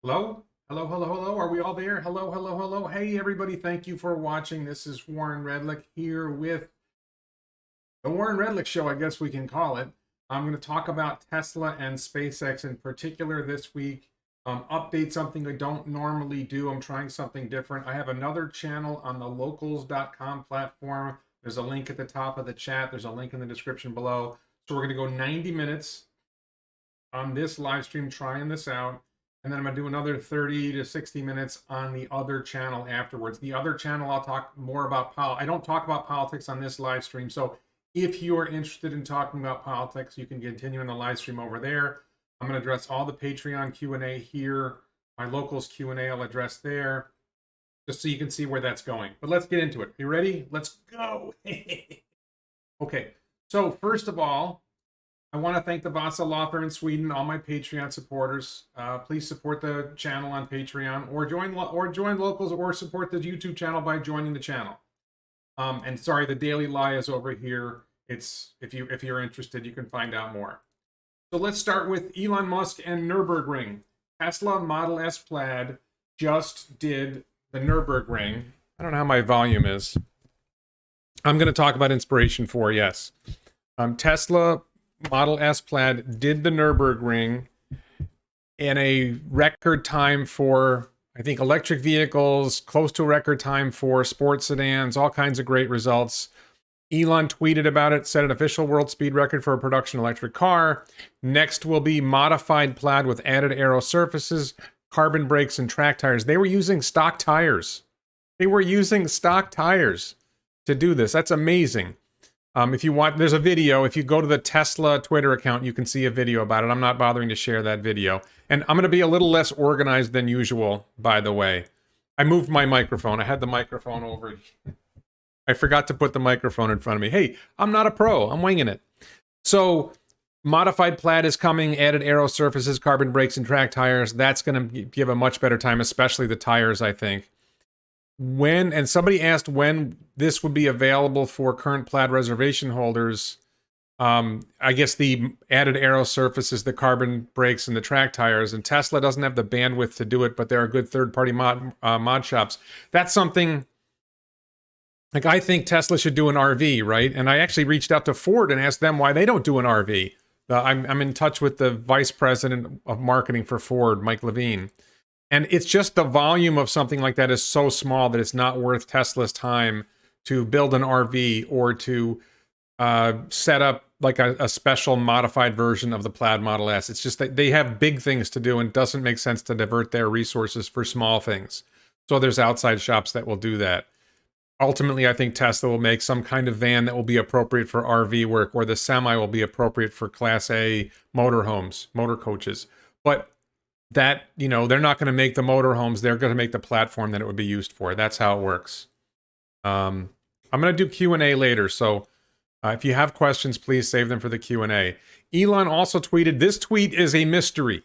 Hello? Hello, hello, hello. Are we all there? Hello, hello, hello. Hey, everybody. Thank you for watching. This is Warren Redlick here with the Warren Redlick Show, I guess we can call it. I'm going to talk about Tesla and SpaceX in particular this week. Update something I don't normally do. I'm trying something different. I have another channel on the locals.com platform. There's a link at the top of the chat. There's a link in the description below. So we're going to go 90 minutes on this live stream trying this out. And then I'm going to do another 30 to 60 minutes on the other channel afterwards. The other channel, I'll talk more about politics. I don't talk about politics on this live stream. So if you're interested in talking about politics, you can continue in the live stream over there. I'm going to address all the Patreon Q&A here. My locals Q&A I'll address there, just so you can see where that's going. But let's get into it. You ready? Let's go. Okay. So first of all, I want to thank the Vasa Law Firm in Sweden, all my Patreon supporters. Please support the channel on Patreon, or join locals, or support the YouTube channel by joining the channel. And sorry, the Daily Lie is over here. It's if you're interested, you can find out more. So let's start with Elon Musk and Nürburgring. Tesla Model S Plaid just did the Nürburgring. I don't know how my volume is. I'm going to talk about Inspiration4, yes. Tesla Model S Plaid did the Nürburgring in a record time for, I think, electric vehicles, close to a record time for sports sedans, all kinds of great results. Elon tweeted about it, set an official world speed record for a production electric car. Next will be modified Plaid with added aero surfaces, carbon brakes, and track tires. They were using stock tires. They were using stock tires to do this. That's amazing. If you want, there's a video. If you go to the Tesla Twitter account, you can see a video about it. I'm not bothering to share that video. And I'm going to be a little less organized than usual, by the way. I moved my microphone. I had the microphone over. I forgot to put the microphone in front of me. Hey, I'm not a pro. I'm winging it. So modified Plaid is coming, added aero surfaces, carbon brakes, and track tires. That's going to give a much better time, especially the tires, I think. And somebody asked when this would be available for current Plaid reservation holders. I guess the added aero surfaces, the carbon brakes, and the track tires. And Tesla doesn't have the bandwidth to do it, but there are good third-party mod shops. That's something, like, I think Tesla should do an RV, right? And I actually reached out to Ford and asked them why they don't do an RV. I'm in touch with the vice president of marketing for Ford, Mike Levine. And it's just the volume of something like that is so small that it's not worth Tesla's time to build an RV or to set up like a special modified version of the Plaid Model S. It's just that they have big things to do and it doesn't make sense to divert their resources for small things. So there's outside shops that will do that. Ultimately, I think Tesla will make some kind of van that will be appropriate for RV work, or the Semi will be appropriate for Class A motorhomes, motor coaches. But that, you know, they're not going to make the motorhomes. They're going to make the platform that it would be used for. That's how it works. I'm going to do Q&A later. So if you have questions, please save them for the Q&A. Elon also tweeted, this tweet is a mystery.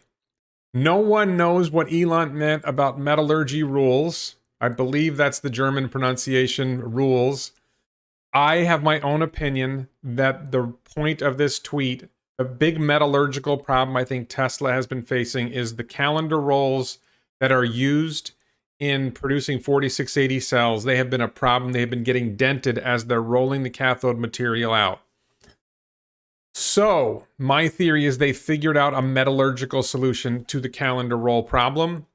No one knows what Elon meant about metallurgy rules. I believe that's the German pronunciation, rules. I have my own opinion that the point of this tweet, a big metallurgical problem I think Tesla has been facing, is the calendar rolls that are used in producing 4680 cells. They have been a problem. They have been getting dented as they're rolling the cathode material out. So my theory is they figured out a metallurgical solution to the calendar roll problem,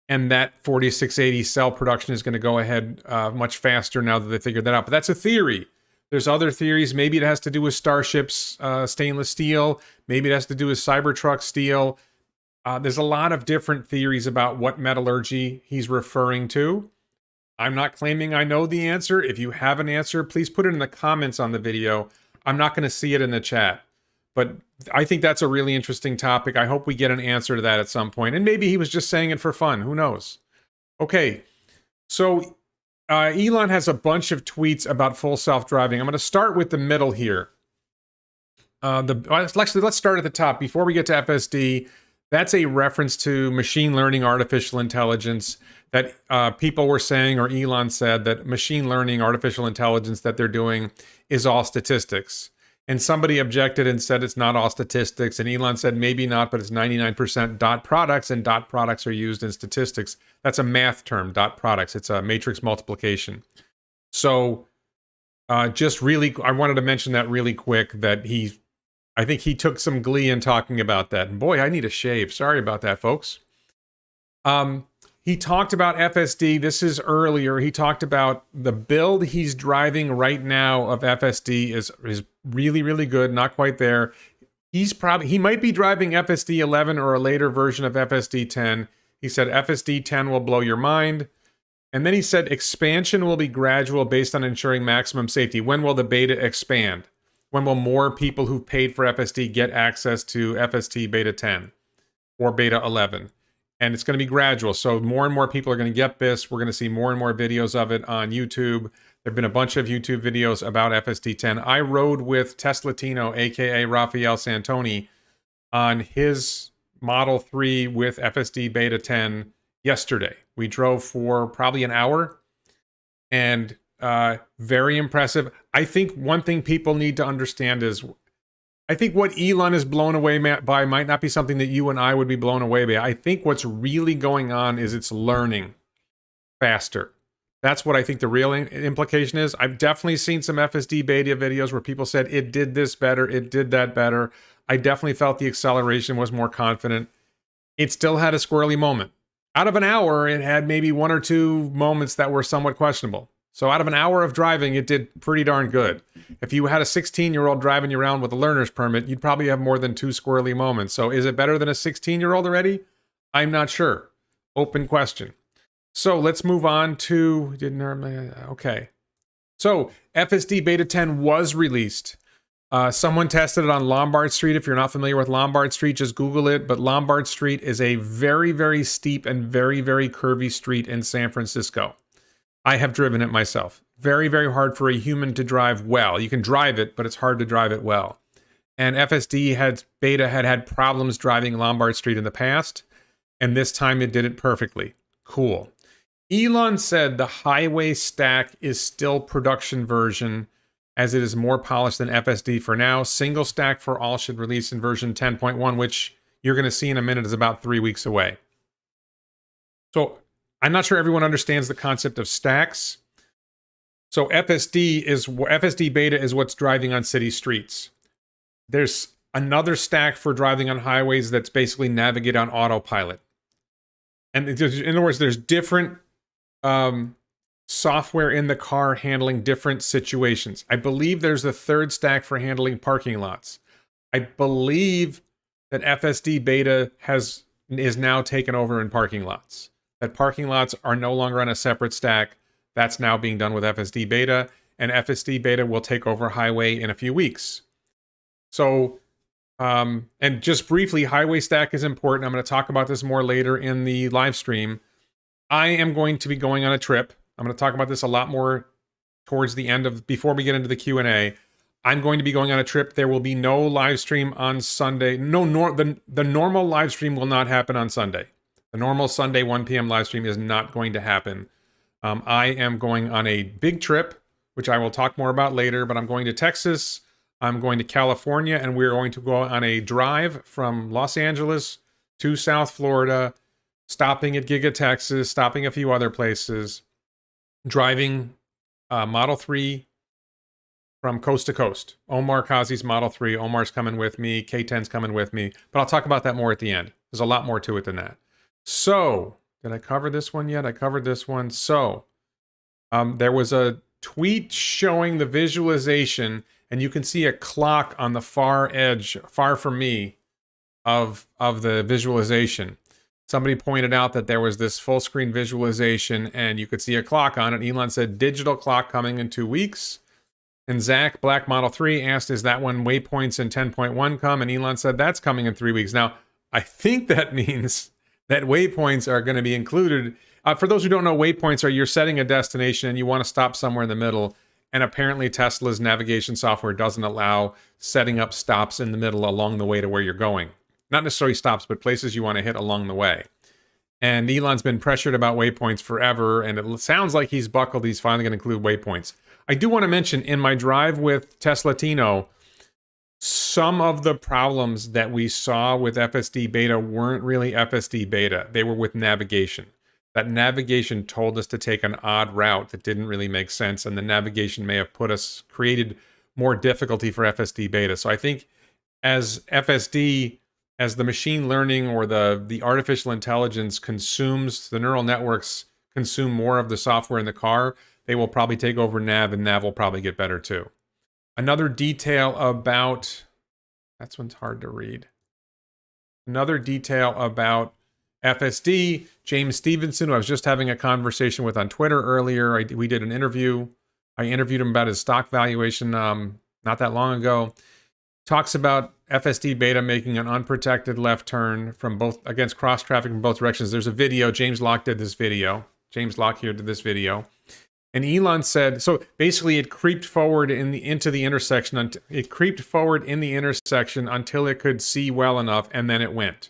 and that 4680 cell production is going to go ahead much faster now that they figured that out. But that's a theory. There's other theories. Maybe it has to do with Starship's stainless steel. Maybe it has to do with Cybertruck steel. There's a lot of different theories about what metallurgy he's referring to. I'm not claiming I know the answer. If you have an answer, please put it in the comments on the video. I'm not going to see it in the chat. But I think that's a really interesting topic. I hope we get an answer to that at some point. And maybe he was just saying it for fun. Who knows? Okay, so Elon has a bunch of tweets about full self-driving. I'm going to start with the middle here. Actually, let's start at the top. Before we get to FSD, that's a reference to machine learning, artificial intelligence, that people were saying, or Elon said, that machine learning, artificial intelligence that they're doing is all statistics. And somebody objected and said it's not all statistics. And Elon said maybe not, but it's 99% dot products, and dot products are used in statistics. That's a math term, dot products. It's a matrix multiplication. So just really, I wanted to mention that really quick, that I think he took some glee in talking about that. And boy, I need a shave. Sorry about that, folks. He talked about FSD. This is earlier. He talked about the build he's driving right now of FSD is really, really good. Not quite there. He might be driving FSD 11 or a later version of FSD 10. He said FSD 10 will blow your mind. And then he said expansion will be gradual based on ensuring maximum safety. When will the beta expand? When will more people who've paid for FSD get access to FSD beta 10 or beta 11? And it's going to be gradual. So more and more people are going to get this. We're going to see more and more videos of it on YouTube. There have been a bunch of YouTube videos about FSD 10. I rode with Teslatino, aka Rafael Santoni, on his Model 3 with FSD beta 10 yesterday. We drove for probably an hour, and very impressive. I think one thing people need to understand is, I think what Elon is blown away by might not be something that you and I would be blown away by. I think what's really going on is it's learning faster. That's what I think the real implication is. I've definitely seen some FSD beta videos where people said it did this better, it did that better. I definitely felt the acceleration was more confident. It still had a squirrely moment. Out of an hour, it had maybe one or two moments that were somewhat questionable. So out of an hour of driving, it did pretty darn good. If you had a 16-year-old driving you around with a learner's permit, you'd probably have more than two squirrely moments. So is it better than a 16-year-old already? I'm not sure. Open question. So let's move on to, okay. So FSD Beta 10 was released. Someone tested it on Lombard Street. If you're not familiar with Lombard Street, just Google it. But Lombard Street is a very, very steep and very, very curvy street in San Francisco. I have driven it myself. Very, very hard for a human to drive well. You can drive it, but it's hard to drive it well. And FSD Beta had problems driving Lombard Street in the past, and this time it did it perfectly. Cool. Elon said the highway stack is still production version, as it is more polished than FSD for now. Single stack for all should release in version 10.1, which you're going to see in a minute is about 3 weeks away. So I'm not sure everyone understands the concept of stacks. So FSD Beta is what's driving on city streets. There's another stack for driving on highways that's basically navigate on autopilot. And in other words, there's different software in the car handling different situations. I believe there's a third stack for handling parking lots. I believe that FSD Beta is now taken over in parking lots. That parking lots are no longer on a separate stack. That's now being done with FSD Beta, and FSD Beta will take over highway in a few weeks. So, and just briefly, highway stack is important. I'm going to talk about this more later in the live stream. I am going to be going on a trip. I'm going to talk about this a lot more towards the end before we get into the Q&A. I'm going to be going on a trip. There will be no live stream on Sunday. The normal live stream will not happen on Sunday. The normal Sunday 1 p.m. live stream is not going to happen. I am going on a big trip, which I will talk more about later, but I'm going to Texas, I'm going to California, and we're going to go on a drive from Los Angeles to South Florida, stopping at Giga Texas, stopping a few other places, driving Model 3 from coast to coast. Omar Kazi's Model 3. Omar's coming with me. K10's coming with me. But I'll talk about that more at the end. There's a lot more to it than that. So, did I cover this one yet? I covered this one. So, there was a tweet showing the visualization, and you can see a clock on the far edge, far from me, of the visualization. Somebody pointed out that there was this full screen visualization, and you could see a clock on it. Elon said, digital clock coming in 2 weeks. And Zach, Black Model 3, asked, is that when Waypoints in 10.1 come? And Elon said, that's coming in 3 weeks. Now, I think that means that waypoints are going to be included. For those who don't know, waypoints are you're setting a destination and you want to stop somewhere in the middle. And apparently Tesla's navigation software doesn't allow setting up stops in the middle along the way to where you're going. Not necessarily stops, but places you want to hit along the way. And Elon's been pressured about waypoints forever, and it sounds like he's buckled. He's finally going to include waypoints. I do want to mention, in my drive with Teslatino, some of the problems that we saw with FSD beta weren't really FSD beta. They were with navigation. That navigation told us to take an odd route that didn't really make sense, and the navigation may have created more difficulty for FSD beta. So I think as FSD, as the machine learning or the artificial intelligence consumes, the neural networks consume more of the software in the car, they will probably take over nav, and nav will probably get better too. Another detail about, that's one's hard to read. Another detail about FSD, James Stevenson, who I was just having a conversation with on Twitter earlier. We did an interview. I interviewed him about his stock valuation not that long ago. Talks about FSD beta making an unprotected left turn from both against cross traffic in both directions. There's a video. James Locke did this video. James Locke here did this video. And Elon said, so basically it creeped forward into the intersection. It creeped forward in the intersection until it could see well enough, and then it went.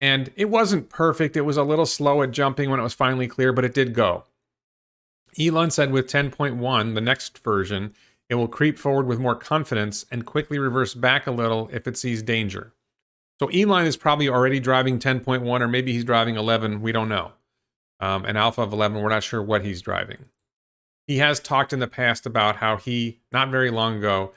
And it wasn't perfect. It was a little slow at jumping when it was finally clear, but it did go. Elon said with 10.1, the next version, it will creep forward with more confidence and quickly reverse back a little if it sees danger. So Elon is probably already driving 10.1, or maybe he's driving 11. We don't know. An alpha of 11, we're not sure what he's driving. He has talked in the past about how not very long ago,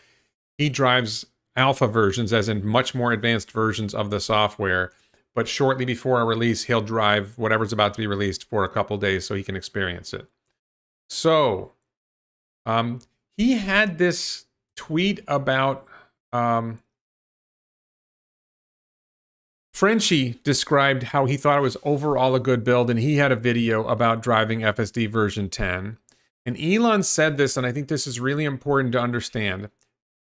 he drives alpha versions, as in much more advanced versions of the software, but shortly before a release, he'll drive whatever's about to be released for a couple days so he can experience it. So, he had this tweet about, Frenchie described how he thought it was overall a good build, and he had a video about driving FSD version 10. And Elon said this, and I think this is really important to understand.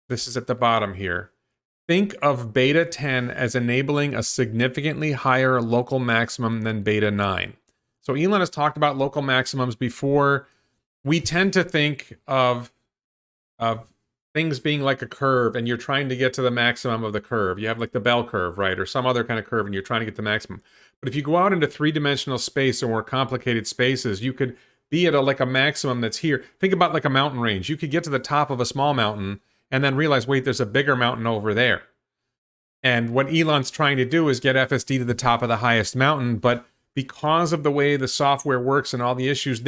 This is at the bottom here. Think of beta 10 as enabling a significantly higher local maximum than beta 9. So Elon has talked about local maximums before. We tend to think of things being like a curve, and you're trying to get to the maximum of the curve. You have like the bell curve, right? Or some other kind of curve, and you're trying to get the maximum. But if you go out into three-dimensional space or more complicated spaces, you could be at like a maximum that's here. Think about like a mountain range. You could get to the top of a small mountain and then realize, wait, there's a bigger mountain over there. And what Elon's trying to do is get FSD to the top of the highest mountain, but because of the way the software works and all the issues,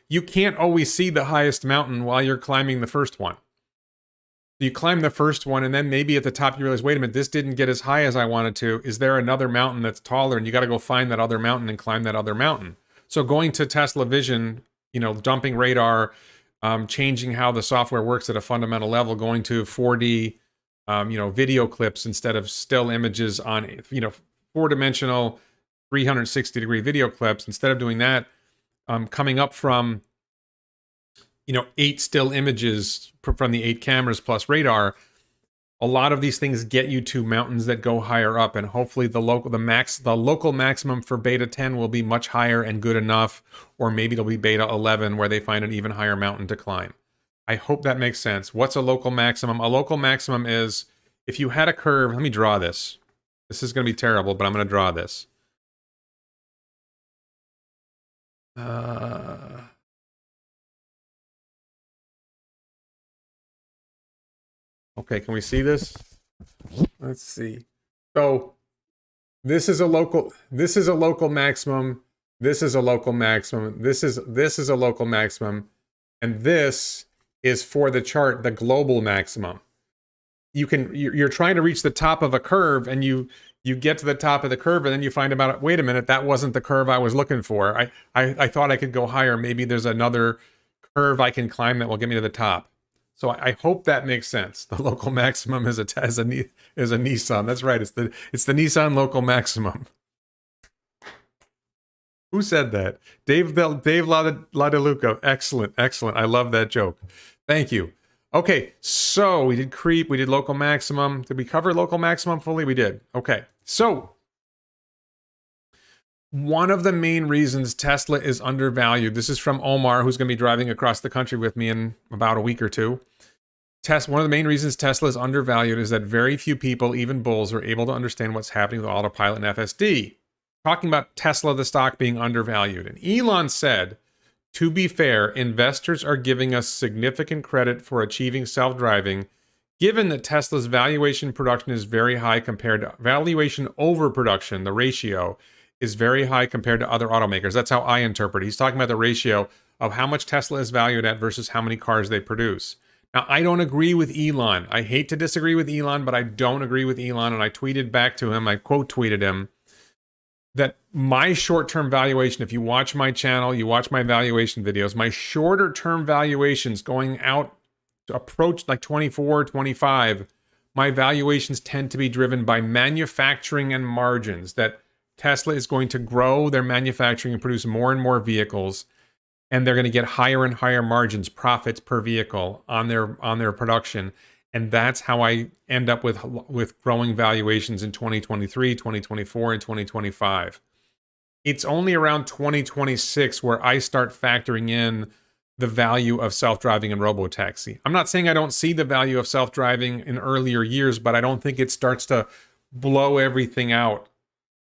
you can't always see the highest mountain while you're climbing the first one. You climb the first one, and then maybe at the top you realize, wait a minute, this didn't get as high as I wanted to. Is there another mountain that's taller? And you got to go find that other mountain and climb that other mountain. So going to Tesla Vision, dumping radar, changing how the software works at a fundamental level, going to 4D, video clips instead of still images on, four-dimensional, 360-degree video clips. Instead of doing that, coming up from, 8 still images from the 8 cameras plus radar. A lot of these things get you to mountains that go higher up, and hopefully the local maximum for beta 10 will be much higher and good enough, or maybe it'll be beta 11 where they find an even higher mountain to climb. I hope that makes sense. What's a local maximum? A local maximum is if you had a curve. Let me draw this. This is going to be terrible, but I'm going to draw this. Okay, can we see this? Let's see. So this is a local maximum. This is a local maximum. This is a local maximum. And this is for the chart, the global maximum. You're trying to reach the top of a curve, and you get to the top of the curve, and then you find out, wait a minute, that wasn't the curve I was looking for. I thought I could go higher. Maybe there's another curve I can climb that will get me to the top. So I hope that makes sense. The local maximum is a Nissan. That's right. It's the Nissan local maximum. Who said that? Dave LaDeLuca. Excellent. I love that joke. Thank you. Okay, so we did creep. We did local maximum. Did we cover local maximum fully? We did. Okay, so one of the main reasons Tesla is undervalued, this is from Omar, who's going to be driving across the country with me in about a week or two. One of the main reasons Tesla is undervalued is that very few people, even bulls, are able to understand what's happening with autopilot and FSD. Talking about Tesla, the stock, being undervalued. And Elon said, to be fair, investors are giving us significant credit for achieving self-driving, given that Tesla's valuation production is very high compared to valuation over production, the ratio is very high compared to other automakers. That's how I interpret it. He's talking about the ratio of how much Tesla is valued at versus how many cars they produce. Now, I don't agree with Elon. I hate to disagree with Elon, but I don't agree with Elon. And I tweeted back to him, I quote tweeted him, that my short-term valuation, if you watch my channel, you watch my valuation videos, my shorter-term valuations going out to approach like 24, 25, my valuations tend to be driven by manufacturing and margins, that Tesla is going to grow their manufacturing and produce more and more vehicles, and they're going to get higher and higher margins, profits per vehicle on their production. And that's how I end up with growing valuations in 2023, 2024, and 2025. It's only around 2026 where I start factoring in the value of self-driving and robotaxi. I'm not saying I don't see the value of self-driving in earlier years, but I don't think it starts to blow everything out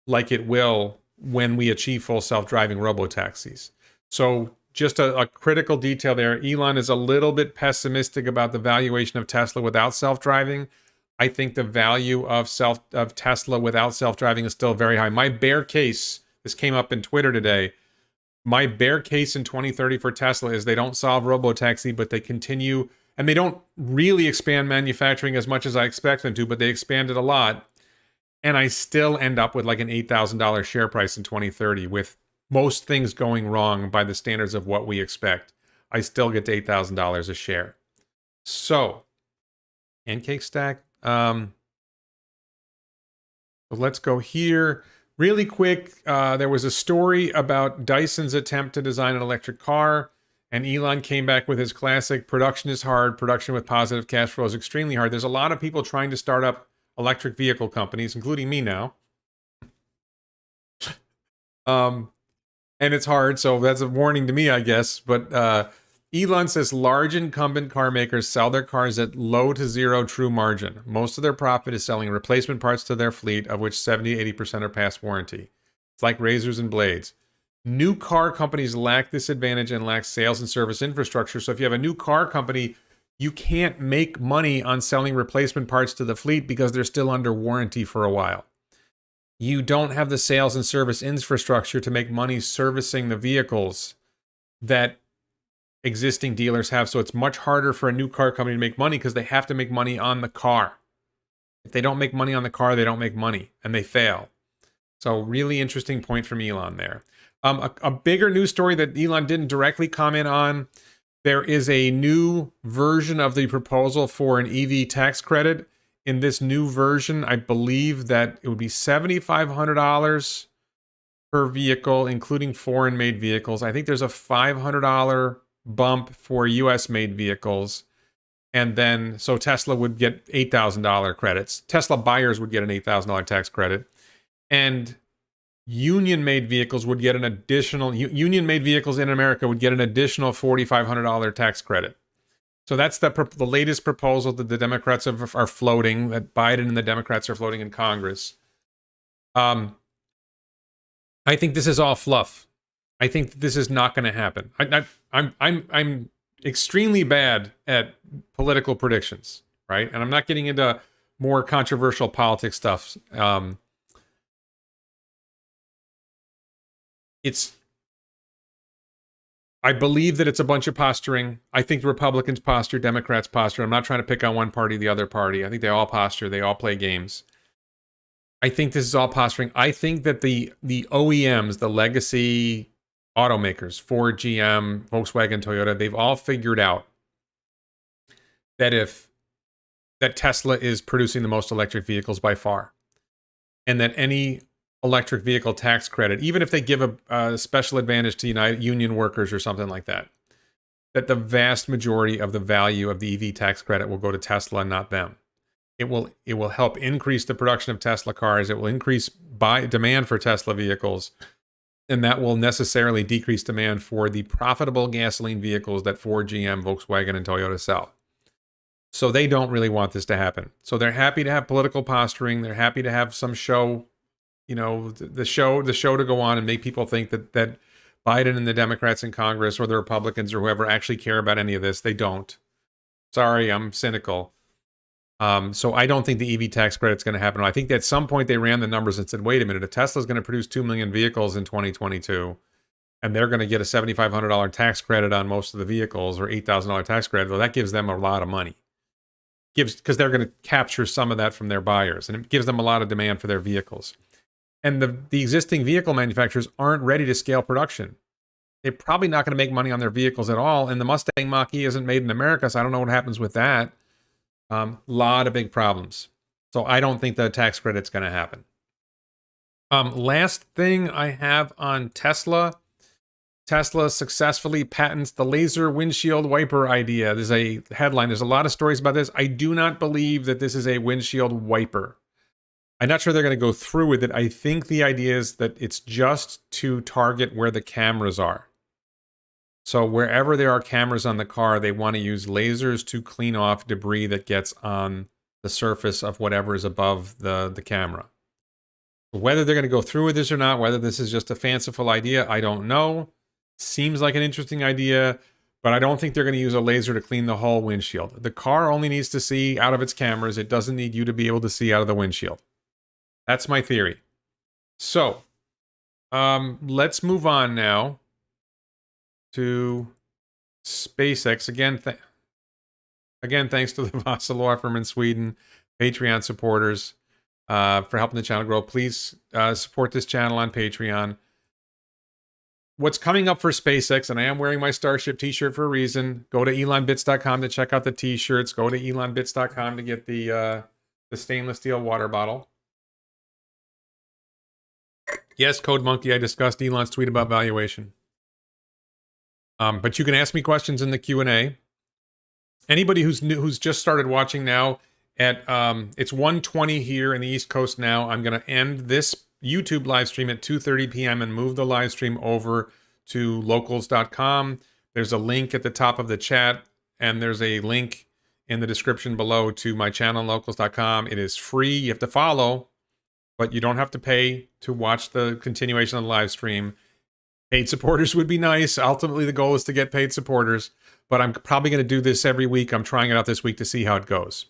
like it will when we achieve full self-driving robotaxis. So just a critical detail there. Elon is a little bit pessimistic about the valuation of Tesla without self-driving. I think the value of Tesla without self-driving is still very high. My bear case, this came up in Twitter today, my bear case in 2030 for Tesla is they don't solve robotaxi, but they continue, and they don't really expand manufacturing as much as I expect them to, but they expand it a lot. And I still end up with like an $8,000 share price in 2030 with most things going wrong by the standards of what we expect. I still get to $8,000 a share. So, pancake stack. Let's go here. Really quick, there was a story about Dyson's attempt to design an electric car, and Elon came back with his classic, production is hard, production with positive cash flow is extremely hard. There's a lot of people trying to start up electric vehicle companies, including me now. And it's hard, so that's a warning to me, I guess. But Elon says large incumbent car makers sell their cars at low to zero true margin. Most of their profit is selling replacement parts to their fleet, of which 70-80% are past warranty. It's like razors and blades. New car companies lack this advantage and lack sales and service infrastructure. So if you have a new car company, you can't make money on selling replacement parts to the fleet because they're still under warranty for a while. You don't have the sales and service infrastructure to make money servicing the vehicles that existing dealers have. So it's much harder for a new car company to make money because they have to make money on the car. If they don't make money on the car, they don't make money and they fail. So really interesting point from Elon there. A bigger news story that Elon didn't directly comment on. There is a new version of the proposal for an EV tax credit. In this new version, I believe that it would be $7,500 per vehicle, including foreign-made vehicles. I think there's a $500 bump for US-made vehicles. And then, so Tesla would get $8,000 credits. Tesla buyers would get an $8,000 tax credit. And union-made vehicles would get an additional, union-made vehicles in America would get an additional $4,500 tax credit. So that's the latest proposal that the Democrats are floating, that Biden and the Democrats are floating in Congress. I think this is all fluff. I think this is not going to happen. I'm extremely bad at political predictions, right? And I'm not getting into more controversial politics stuff. I believe that it's a bunch of posturing. I think the Republicans posture, Democrats posture. I'm not trying to pick on one party, the other party. I think they all posture. They all play games. I think this is all posturing. I think that the OEMs, the legacy automakers, Ford, GM, Volkswagen, Toyota, they've all figured out that that Tesla is producing the most electric vehicles by far, and that any electric vehicle tax credit, even if they give a special advantage to union workers or something like that, that the vast majority of the value of the EV tax credit will go to Tesla and not them. It will help increase the production of Tesla cars. It will increase demand for Tesla vehicles, and that will necessarily decrease demand for the profitable gasoline vehicles that Ford, GM, Volkswagen, and Toyota sell. So they don't really want this to happen. So they're happy to have political posturing. They're happy to have some show, the show to go on and make people think that Biden and the Democrats in Congress or the Republicans or whoever actually care about any of this. They don't. Sorry, I'm cynical. So I don't think the EV tax credit's going to happen. I think at some point they ran the numbers and said, wait a minute, if Tesla's going to produce 2 million vehicles in 2022, and they're going to get a $7,500 tax credit on most of the vehicles, or $8,000 tax credit, well, that gives them a lot of money. Because they're going to capture some of that from their buyers, and it gives them a lot of demand for their vehicles. And the existing vehicle manufacturers aren't ready to scale production. They're probably not going to make money on their vehicles at all, and the Mustang Mach-E isn't made in America, so I don't know what happens with that. Lot of big problems. So I don't think the tax credit's going to happen. Last thing I have on Tesla. Tesla successfully patents the laser windshield wiper idea. There's a headline. There's a lot of stories about this. I do not believe that this is a windshield wiper. I'm not sure they're going to go through with it. I think the idea is that it's just to target where the cameras are. So wherever there are cameras on the car, they want to use lasers to clean off debris that gets on the surface of whatever is above the camera. Whether they're going to go through with this or not, whether this is just a fanciful idea, I don't know. Seems like an interesting idea, but I don't think they're going to use a laser to clean the whole windshield. The car only needs to see out of its cameras. It doesn't need you to be able to see out of the windshield. That's my theory. So, let's move on now to SpaceX. Again, thanks to the Vasa law firm in Sweden, Patreon supporters, for helping the channel grow. Please support this channel on Patreon. What's coming up for SpaceX, and I am wearing my Starship t-shirt for a reason. Go to elonbits.com to check out the t-shirts. Go to elonbits.com to get the stainless steel water bottle. Yes, Code Monkey, I discussed Elon's tweet about valuation. But you can ask me questions in the Q&A. Anybody who's just started watching now, at it's 1:20 here in the East Coast now. I'm going to end this YouTube live stream at 2:30 p.m. and move the live stream over to locals.com. There's a link at the top of the chat, and there's a link in the description below to my channel, locals.com. It is free. You have to follow, but you don't have to pay to watch the continuation of the live stream. Paid supporters would be nice. Ultimately, the goal is to get paid supporters, but I'm probably going to do this every week. I'm trying it out this week to see how it goes.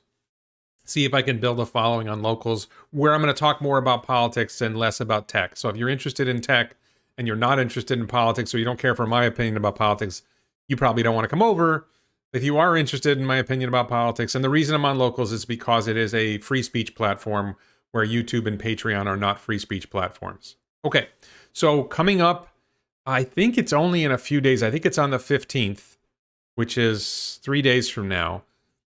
See if I can build a following on Locals, where I'm going to talk more about politics and less about tech. So if you're interested in tech and you're not interested in politics, or you don't care for my opinion about politics, you probably don't want to come over. If you are interested in my opinion about politics, and the reason I'm on Locals is because it is a free speech platform, where YouTube and Patreon are not free speech platforms. Okay, so coming up, I think it's only in a few days. I think it's on the 15th, which is 3 days from now.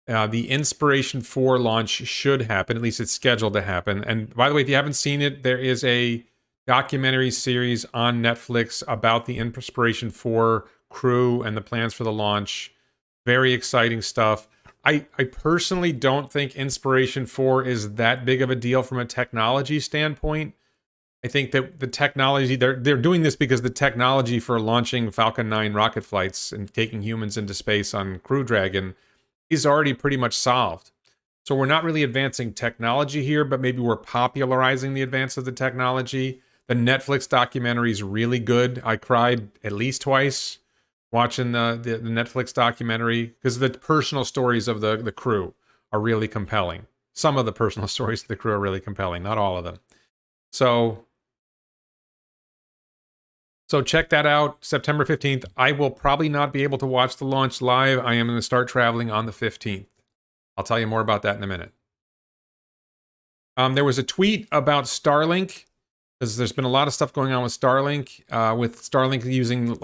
The Inspiration4 launch should happen. At least it's scheduled to happen. And by the way, if you haven't seen it, there is a documentary series on Netflix about the Inspiration4 crew and the plans for the launch. Very exciting stuff. I personally don't think Inspiration4 is that big of a deal from a technology standpoint. I think that the technology, they're doing this because the technology for launching Falcon 9 rocket flights and taking humans into space on Crew Dragon is already pretty much solved. So we're not really advancing technology here, but maybe we're popularizing the advance of the technology. The Netflix documentary is really good. I cried at least twice watching the Netflix documentary, because the personal stories of the crew are really compelling. Some of the personal stories of the crew are really compelling, not all of them. So check that out, September 15th. I will probably not be able to watch the launch live. I am going to start traveling on the 15th. I'll tell you more about that in a minute. There was a tweet about Starlink, because there's been a lot of stuff going on with Starlink using...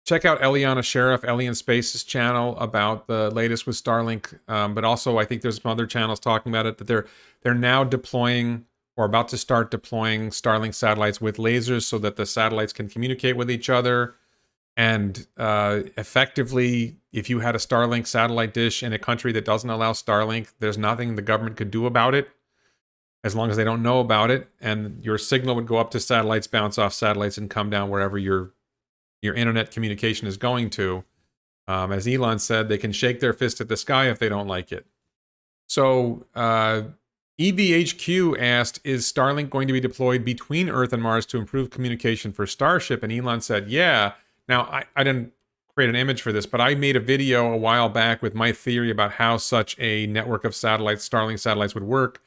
check out Eliana Sheriff, Elian Space's channel, about the latest with Starlink. But also, I think there's some other channels talking about it, that they're now deploying, or about to start deploying, Starlink satellites with lasers so that the satellites can communicate with each other. And effectively, if you had a Starlink satellite dish in a country that doesn't allow Starlink, there's nothing the government could do about it, as long as they don't know about it. And your signal would go up to satellites, bounce off satellites, and come down wherever your internet communication is going to. As Elon said, they can shake their fist at the sky if they don't like it. So EVHQ asked, is Starlink going to be deployed between Earth and Mars to improve communication for Starship? And Elon said, yeah. Now, I didn't create an image for this, but I made a video a while back with my theory about how such a network of satellites, Starlink satellites, would work.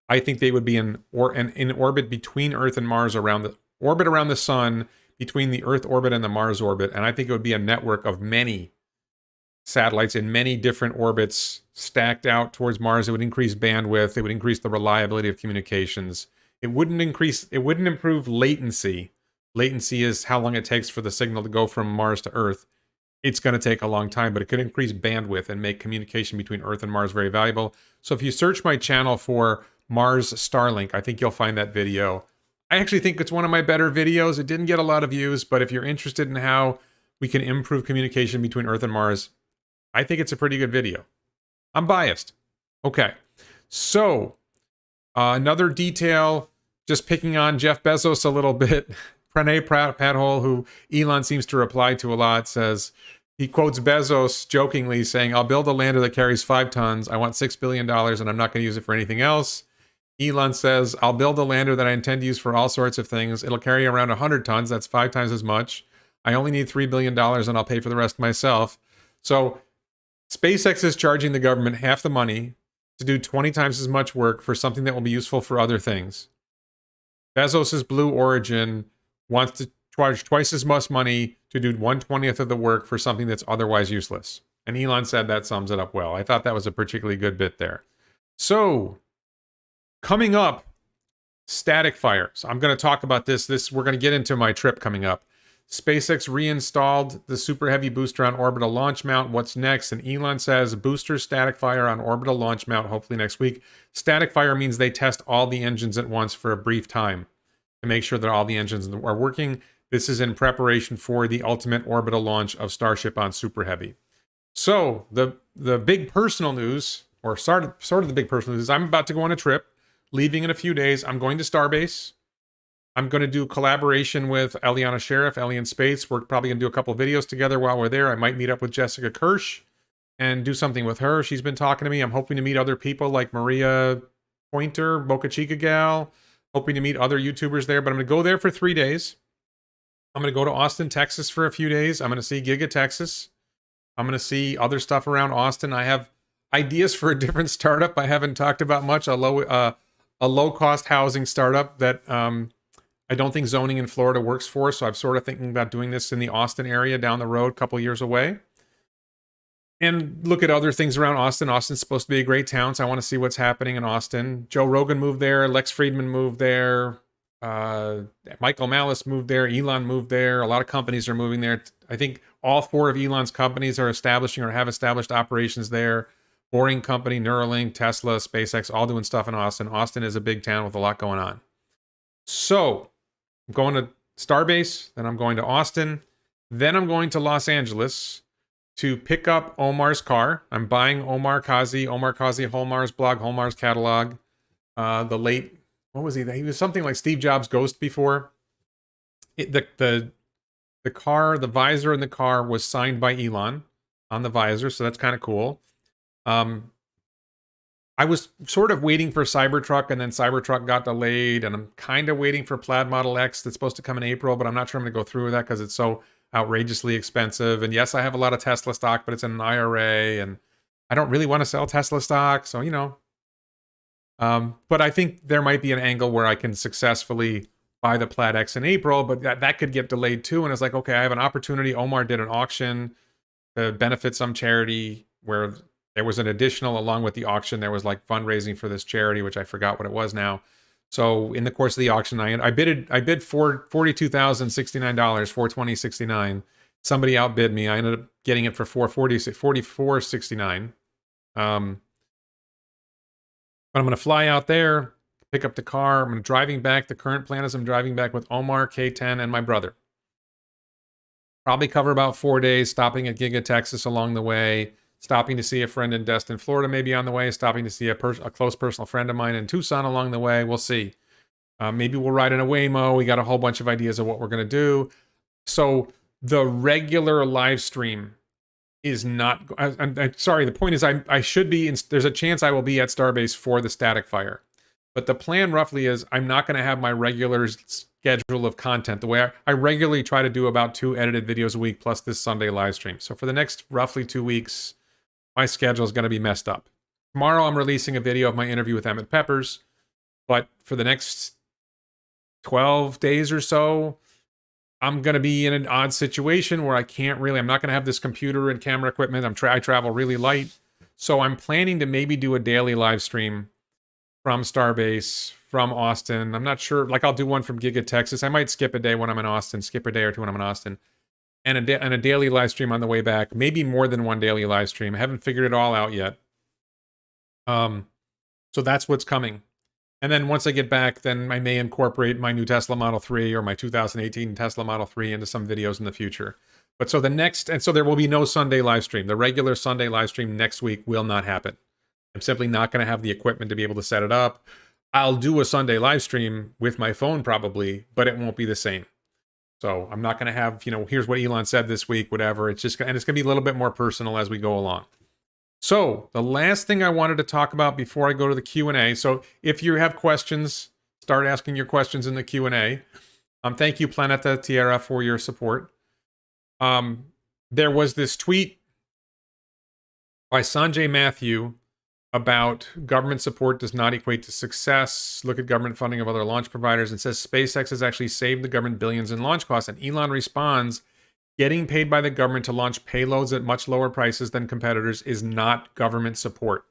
I think they would be in orbit between Earth and Mars, around the sun, between the Earth orbit and the Mars orbit, and I think it would be a network of many satellites in many different orbits stacked out towards Mars. It would increase bandwidth. It would increase the reliability of communications. It wouldn't improve latency. Latency is how long it takes for the signal to go from Mars to Earth. It's going to take a long time, but it could increase bandwidth and make communication between Earth and Mars very valuable. So if you search my channel for Mars Starlink, I think you'll find that video. I actually think it's one of my better videos. It didn't get a lot of views, but if you're interested in how we can improve communication between Earth and Mars, I think it's a pretty good video. I'm biased. Okay, so another detail, just picking on Jeff Bezos a little bit. Pranay Padhole, who Elon seems to reply to a lot, says, he quotes Bezos jokingly saying, "I'll build a lander that carries 5 tons. I want $6 billion and I'm not going to use it for anything else." Elon says, "I'll build a lander that I intend to use for all sorts of things. It'll carry around 100 tons. That's 5 times as much. I only need $3 billion and I'll pay for the rest myself." So SpaceX is charging the government half the money to do 20 times as much work for something that will be useful for other things. Bezos's Blue Origin wants to charge twice as much money to do 1/20th of the work for something that's otherwise useless. And Elon said that sums it up well. I thought that was a particularly good bit there. So, coming up, static fires. I'm going to talk about this. We're going to get into my trip coming up. SpaceX reinstalled the Super Heavy booster on orbital launch mount. What's next? And Elon says booster static fire on orbital launch mount, hopefully next week. Static fire means they test all the engines at once for a brief time to make sure that all the engines are working. This is in preparation for the ultimate orbital launch of Starship on Super Heavy. So the big personal news, or sort of the big personal news, is I'm about to go on a trip, leaving in a few days. I'm going to Starbase. I'm going to do collaboration with Eliana Sheriff, Ellie in Space. We're probably going to do a couple of videos together while we're there. I might meet up with Jessica Kirsch and do something with her. She's been talking to me. I'm hoping to meet other people like Maria Pointer, Boca Chica gal. Hoping to meet other YouTubers there, but I'm going to go there for 3 days. I'm going to go to Austin, Texas for a few days. I'm going to see Giga Texas. I'm going to see other stuff around Austin. I have ideas for a different startup I haven't talked about much, a low-cost housing startup that I don't think zoning in Florida works for, so I'm sort of thinking about doing this in the Austin area down the road, a couple years away. And look at other things around Austin. Austin's supposed to be a great town, so I want to see what's happening in Austin. Joe Rogan moved there. Lex Friedman moved there. Michael Malice moved there. Elon moved there. A lot of companies are moving there. I think all 4 of Elon's companies are establishing or have established operations there. Boring Company, Neuralink, Tesla, SpaceX, all doing stuff in Austin. Austin is a big town with a lot going on. So I'm going to Starbase, then I'm going to Austin, then I'm going to Los Angeles to pick up Omar's car. I'm buying Omar Kazi Holmar's blog, Holmar's catalog. The late, what was he? He was something like Steve Jobs' ghost before. The car, the visor in the car was signed by Elon on the visor, so that's kind of cool. I was sort of waiting for Cybertruck, and then Cybertruck got delayed, and I'm kind of waiting for Plaid Model X that's supposed to come in April, but I'm not sure I'm going to go through with that because it's so outrageously expensive. And yes, I have a lot of Tesla stock, but it's in an IRA, and I don't really want to sell Tesla stock, so you know. But I think there might be an angle where I can successfully buy the Plaid X in April, but that could get delayed too. And it's like, okay, I have an opportunity. Omar did an auction to benefit some charity where there was an additional, along with the auction, there was like fundraising for this charity, which I forgot what it was now. So in the course of the auction, I bid for $42,069, $420.69. Somebody outbid me. I ended up getting it for $44.69. But I'm going to fly out there, pick up the car. I'm driving back. The current plan is I'm driving back with Omar, K10, and my brother. Probably cover about 4 days, stopping at Giga Texas along the way, stopping to see a friend in Destin, Florida, maybe on the way, stopping to see a close personal friend of mine in Tucson along the way. We'll see. Maybe we'll ride in a Waymo. We got a whole bunch of ideas of what we're going to do. So the regular live stream is not... I'm sorry, the point is I should be... there's a chance I will be at Starbase for the static fire. But the plan roughly is I'm not going to have my regular schedule of content. The way I regularly try to do about 2 edited videos a week plus this Sunday live stream. So for the next roughly 2 weeks, my schedule is going to be messed up. Tomorrow I'm releasing a video of my interview with Emmett Peppers. But for the next 12 days or so, I'm going to be in an odd situation where I'm not going to have this computer and camera equipment. I travel really light. So I'm planning to maybe do a daily live stream from Starbase, from Austin. I'm not sure. Like I'll do one from Giga, Texas. I might skip a day when I'm in Austin, skip a day or two when I'm in Austin. And a daily live stream on the way back. Maybe more than one daily live stream. I haven't figured it all out yet. So that's what's coming. And then once I get back, then I may incorporate my new Tesla Model 3 or my 2018 Tesla Model 3 into some videos in the future. But so so there will be no Sunday live stream. The regular Sunday live stream next week will not happen. I'm simply not going to have the equipment to be able to set it up. I'll do a Sunday live stream with my phone probably, but it won't be the same. So I'm not going to have, here's what Elon said this week, whatever. And it's going to be a little bit more personal as we go along. So the last thing I wanted to talk about before I go to the Q&A. So if you have questions, start asking your questions in the Q&A. Thank you, Planeta Tierra, for your support. There was this tweet by Sanjay Mathew about government support does not equate to success. Look at government funding of other launch providers, and says SpaceX has actually saved the government billions in launch costs. And Elon responds, getting paid by the government to launch payloads at much lower prices than competitors is not government support.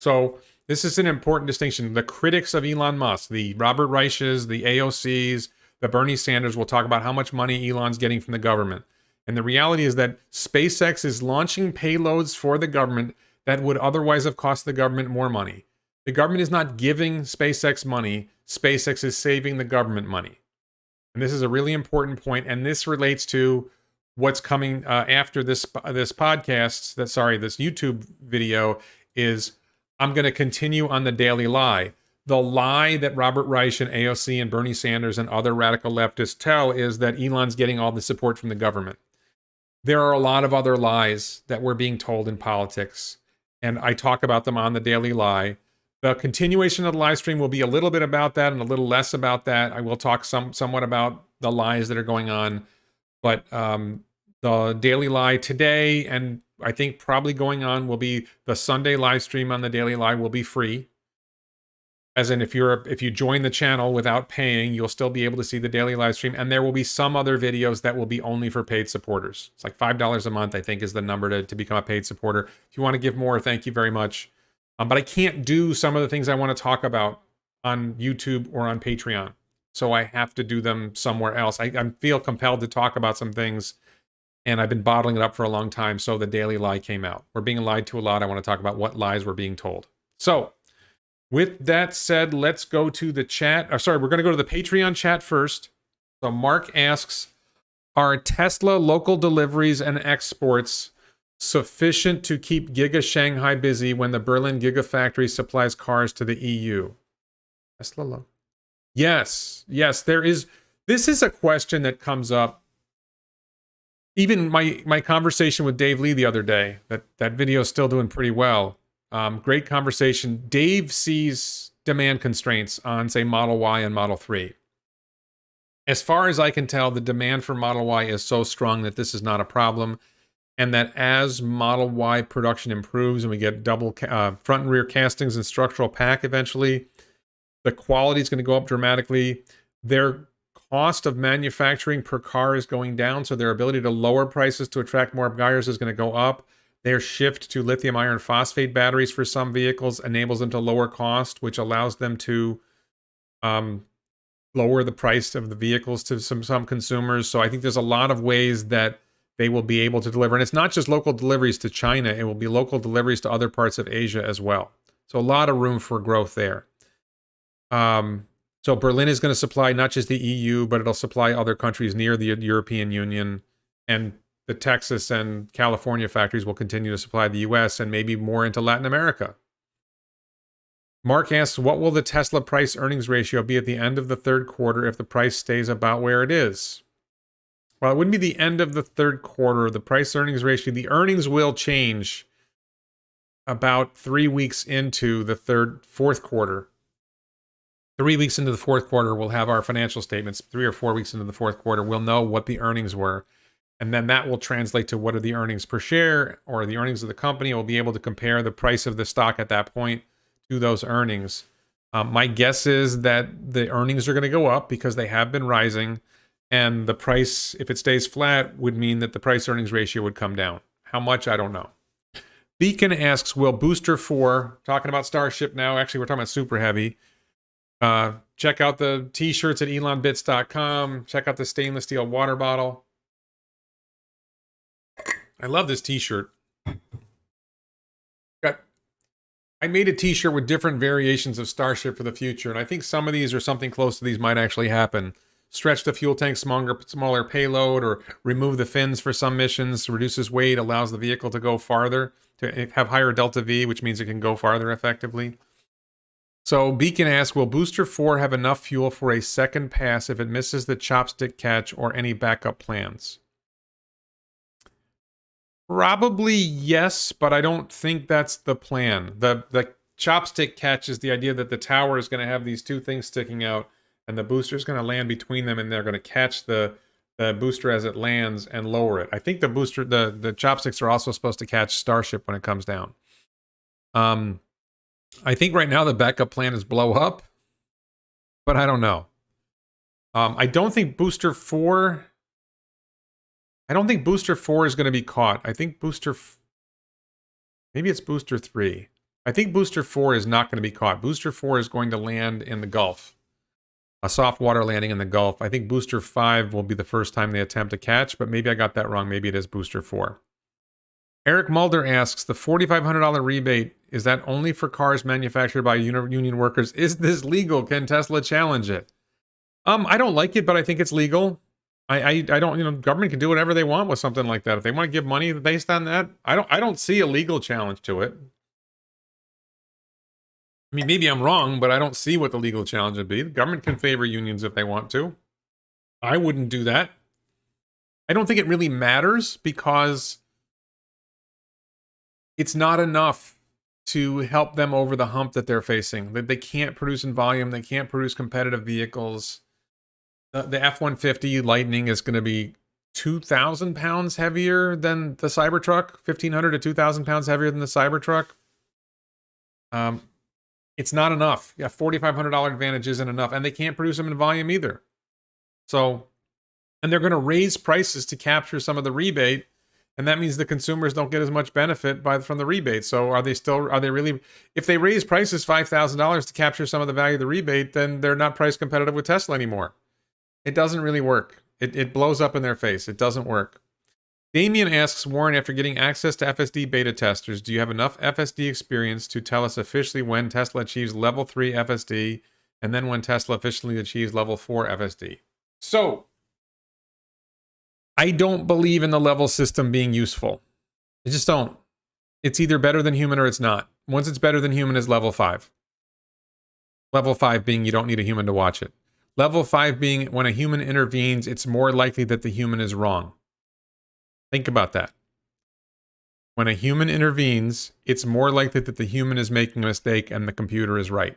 So this is an important distinction. The critics of Elon Musk, the Robert Reiches, the AOCs, the Bernie Sanders will talk about how much money Elon's getting from the government. And the reality is that SpaceX is launching payloads for the government that would otherwise have cost the government more money. The government is not giving SpaceX money. SpaceX is saving the government money. And this is a really important point, and this relates to what's coming after this podcast, this YouTube video, is I'm going to continue on the daily lie. The lie that Robert Reich and AOC and Bernie Sanders and other radical leftists tell is that Elon's getting all the support from the government. There are a lot of other lies that we're being told in politics, and I talk about them on the daily lie. The continuation of the live stream will be a little bit about that and a little less about that. I will talk somewhat about the lies that are going on. But the daily lie today, and I think probably going on, will be the Sunday live stream on the daily lie will be free. As in, if you join the channel without paying, you'll still be able to see the daily live stream. And there will be some other videos that will be only for paid supporters. It's like $5 a month, I think, is the number to become a paid supporter. If you want to give more, thank you very much. But I can't do some of the things I want to talk about on YouTube or on Patreon. So I have to do them somewhere else. I feel compelled to talk about some things, and I've been bottling it up for a long time, so the daily lie came out. We're being lied to a lot. I want to talk about what lies we're being told. So with that said, let's go to the chat. We're going to go to the Patreon chat first. So Mark asks, are Tesla local deliveries and exports sufficient to keep Giga Shanghai busy when the Berlin Gigafactory supplies cars to the EU? Tesla local. Yes, there is. This is a question that comes up. Even my conversation with Dave Lee the other day, that video is still doing pretty well. Great conversation. Dave sees demand constraints on, say, Model Y and Model 3. As far as I can tell, the demand for Model Y is so strong that this is not a problem. And that as Model Y production improves and we get double front and rear castings and structural pack eventually, the quality is going to go up dramatically. Their cost of manufacturing per car is going down, so their ability to lower prices to attract more buyers is going to go up. Their shift to lithium iron phosphate batteries for some vehicles enables them to lower cost, which allows them to lower the price of the vehicles to some consumers. So I think there's a lot of ways that they will be able to deliver. And it's not just local deliveries to China. It will be local deliveries to other parts of Asia as well. So a lot of room for growth there. So Berlin is going to supply not just the EU, but it'll supply other countries near the European Union. And the Texas and California factories will continue to supply the US and maybe more into Latin America. Mark asks, what will the Tesla price earnings ratio be at the end of the third quarter if the price stays about where it is? Well, it wouldn't be the end of the third quarter. The price earnings ratio, the earnings will change about 3 weeks into the fourth quarter. 3 weeks into the fourth quarter, we'll have our financial statements. 3 or 4 weeks into the fourth quarter, we'll know what the earnings were. And then that will translate to what are the earnings per share or the earnings of the company. We'll be able to compare the price of the stock at that point to those earnings. My guess is that the earnings are going to go up because they have been rising. And the price, if it stays flat, would mean that the price earnings ratio would come down. How much, I don't know. Beacon asks, will Booster 4, talking about Starship now, actually we're talking about Super Heavy. Check out the t-shirts at elonbits.com. Check out the stainless steel water bottle. I love this t-shirt. I made a t-shirt with different variations of Starship for the future, and I think some of these or something close to these might actually happen. Stretch the fuel tank, smaller payload, or remove the fins for some missions, reduces weight, allows the vehicle to go farther, to have higher delta V, which means it can go farther effectively. So Beacon asks, will Booster 4 have enough fuel for a second pass if it misses the chopstick catch or any backup plans? Probably yes, but I don't think that's the plan. The chopstick catch is the idea that the tower is going to have these two things sticking out, and the booster is going to land between them, and they're going to catch the booster as it lands and lower it. I think the booster, the chopsticks are also supposed to catch Starship when it comes down. I think right now the backup plan is blow up, but I don't know. I don't think Booster 4... I don't think Booster 4 is going to be caught. I think maybe it's Booster 3. I think Booster 4 is not going to be caught. Booster 4 is going to land in the Gulf. A soft water landing in the Gulf. I think Booster 5 will be the first time they attempt to catch, but maybe I got that wrong. Maybe it is Booster 4. Eric Mulder asks, the $4,500 rebate, is that only for cars manufactured by union workers? Is this legal? Can Tesla challenge it? I don't like it, but I think it's legal. I don't, government can do whatever they want with something like that. If they want to give money based on that, I don't see a legal challenge to it. I mean, maybe I'm wrong, but I don't see what the legal challenge would be. The government can favor unions if they want to. I wouldn't do that. I don't think it really matters because it's not enough to help them over the hump that they're facing. They can't produce in volume. They can't produce competitive vehicles. The F-150 Lightning is going to be 2,000 pounds heavier than the Cybertruck. 1,500 to 2,000 pounds heavier than the Cybertruck. It's not enough. Yeah, $4,500 advantage isn't enough. And they can't produce them in volume either. So, and they're going to raise prices to capture some of the rebate. And that means the consumers don't get as much benefit from the rebate. So are they really, if they raise prices $5,000 to capture some of the value of the rebate, then they're not price competitive with Tesla anymore. It doesn't really work. It blows up in their face. It doesn't work. Damien asks, Warren, after getting access to FSD beta testers, do you have enough FSD experience to tell us officially when Tesla achieves level 3 FSD and then when Tesla officially achieves level 4 FSD? So, I don't believe in the level system being useful. I just don't. It's either better than human or it's not. Once it's better than human is level 5. Level 5 being you don't need a human to watch it. Level 5 being when a human intervenes, it's more likely that the human is wrong. Think about that. When a human intervenes, it's more likely that the human is making a mistake and the computer is right.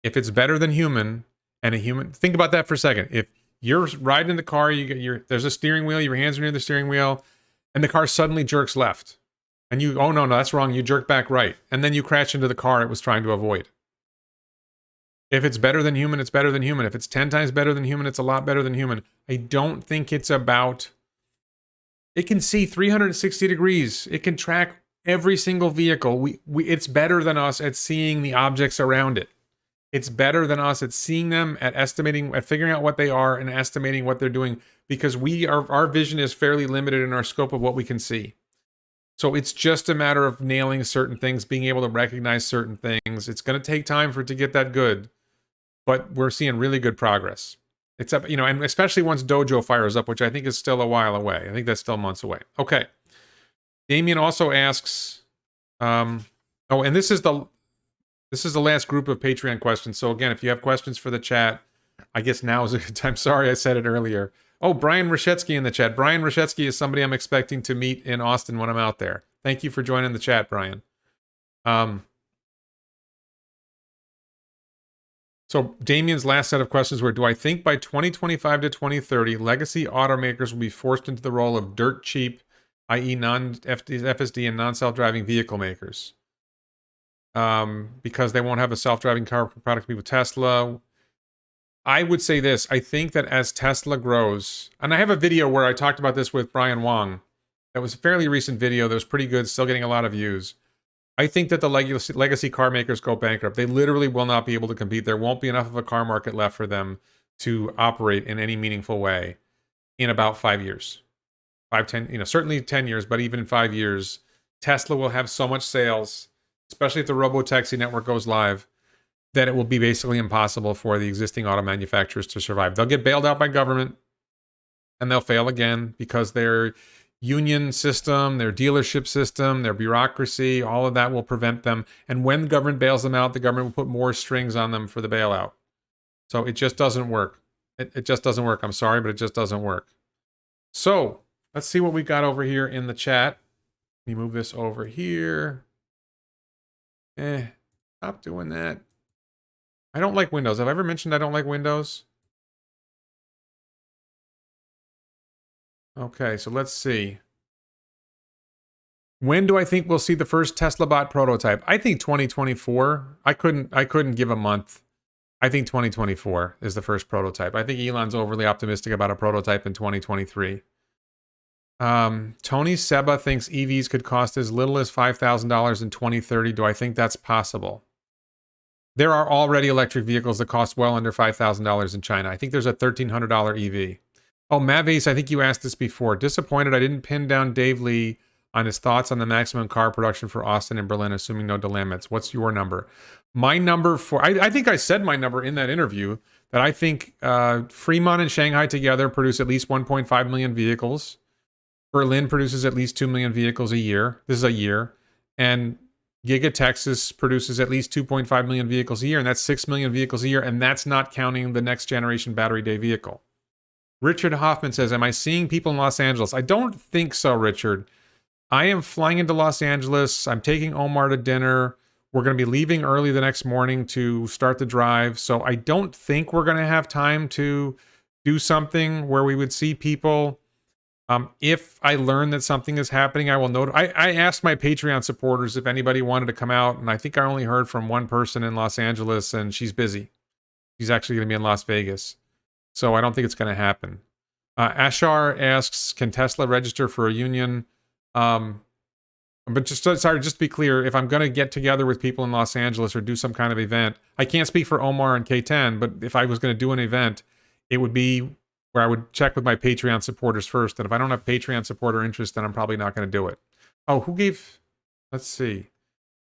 If it's better than human, and a human... Think about that for a second. If you're riding in the car, there's a steering wheel, your hands are near the steering wheel, and the car suddenly jerks left. And you, oh no, that's wrong, you jerk back right. And then you crash into the car it was trying to avoid. If it's better than human, it's better than human. If it's 10 times better than human, it's a lot better than human. I don't think it's about... It can see 360 degrees. It can track every single vehicle. It's better than us at seeing the objects around it. It's better than us at seeing them, at estimating, at figuring out what they are and estimating what they're doing, because our vision is fairly limited in our scope of what we can see. So it's just a matter of nailing certain things, being able to recognize certain things. It's going to take time for it to get that good, but we're seeing really good progress. It's up, and especially once Dojo fires up, which I think is still a while away. I think that's still months away. Okay. Damien also asks, and this is the last group of Patreon questions. So again, if you have questions for the chat, I guess now is a good time. Sorry, I said it earlier. Oh, Brian Rashetsky in the chat. Brian Rashetsky is somebody I'm expecting to meet in Austin when I'm out there. Thank you for joining the chat, Brian. So Damien's last set of questions were, do I think by 2025 to 2030, legacy automakers will be forced into the role of dirt cheap, i.e. non-FSD and non-self-driving vehicle makers? Because they won't have a self-driving car product to be with Tesla. I would say this. I think that as Tesla grows, and I have a video where I talked about this with Brian Wong. That was a fairly recent video that was pretty good, still getting a lot of views. I think that the legacy car makers go bankrupt. They literally will not be able to compete. There won't be enough of a car market left for them to operate in any meaningful way in about 5 years. 10, certainly 10 years, but even in 5 years, Tesla will have so much sales, especially if the robo-taxi network goes live, that it will be basically impossible for the existing auto manufacturers to survive. They'll get bailed out by government, and they'll fail again because their union system, their dealership system, their bureaucracy, all of that will prevent them. And when the government bails them out, the government will put more strings on them for the bailout. So it just doesn't work. It just doesn't work. I'm sorry, but it just doesn't work. So let's see what we got over here in the chat. Let me move this over here. Stop doing that. I don't like Windows. Have I ever mentioned I don't like Windows? Okay, so let's see. When do I think we'll see the first Tesla bot prototype? I think 2024. I couldn't give a month. I think 2024 is the first prototype. I think Elon's overly optimistic about a prototype in 2023. Tony Seba thinks EVs could cost as little as $5,000 in 2030. Do I think that's possible? There are already electric vehicles that cost well under $5,000 in China. I think there's a $1,300 EV. Oh, Mavis, I think you asked this before. Disappointed I didn't pin down Dave Lee on his thoughts on the maximum car production for Austin and Berlin, assuming no delayments. What's your number? My number for... I think I said my number in that interview, that I think Fremont and Shanghai together produce at least 1.5 million vehicles. Berlin produces at least 2 million vehicles a year. This is a year. And Giga Texas produces at least 2.5 million vehicles a year, and that's 6 million vehicles a year, and that's not counting the next generation battery day vehicle. Richard Hoffman says, am I seeing people in Los Angeles? I don't think so, Richard. I am flying into Los Angeles. I'm taking Omar to dinner. We're going to be leaving early the next morning to start the drive. So I don't think we're going to have time to do something where we would see people. If I learn that something is happening, I will note. I asked my Patreon supporters if anybody wanted to come out, and I think I only heard from one person in Los Angeles, and she's busy. She's actually going to be in Las Vegas. So I don't think it's going to happen. Ashar asks, can Tesla register for a union? But just to be clear, if I'm going to get together with people in Los Angeles or do some kind of event, I can't speak for Omar and K10, but if I was going to do an event, it would be where I would check with my Patreon supporters first. And if I don't have Patreon supporter interest, then I'm probably not going to do it. Oh, who gave... Let's see.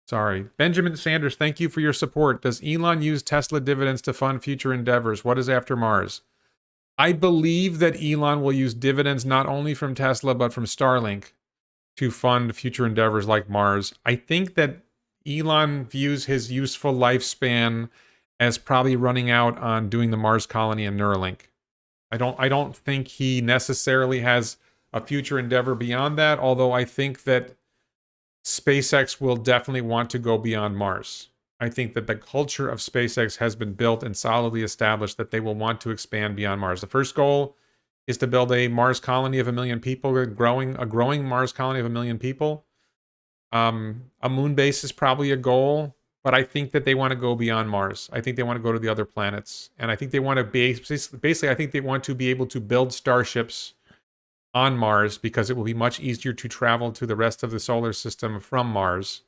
Sorry. Benjamin Sanders, thank you for your support. Does Elon use Tesla dividends to fund future endeavors? What is after Mars? I believe that Elon will use dividends not only from Tesla, but from Starlink to fund future endeavors like Mars. I think that Elon views his useful lifespan as probably running out on doing the Mars colony and Neuralink. I don't think he necessarily has a future endeavor beyond that, although I think that SpaceX will definitely want to go beyond Mars. I think that the culture of SpaceX has been built and solidly established that they will want to expand beyond Mars. The first goal is to build a Mars colony of 1 million people, a growing Mars colony of 1 million people. A moon base is probably a goal, but I think that they want to go beyond Mars. I think they want to go to the other planets. And I think they want to basically, I think they want to be able to build starships on Mars because it will be much easier to travel to the rest of the solar system from Mars.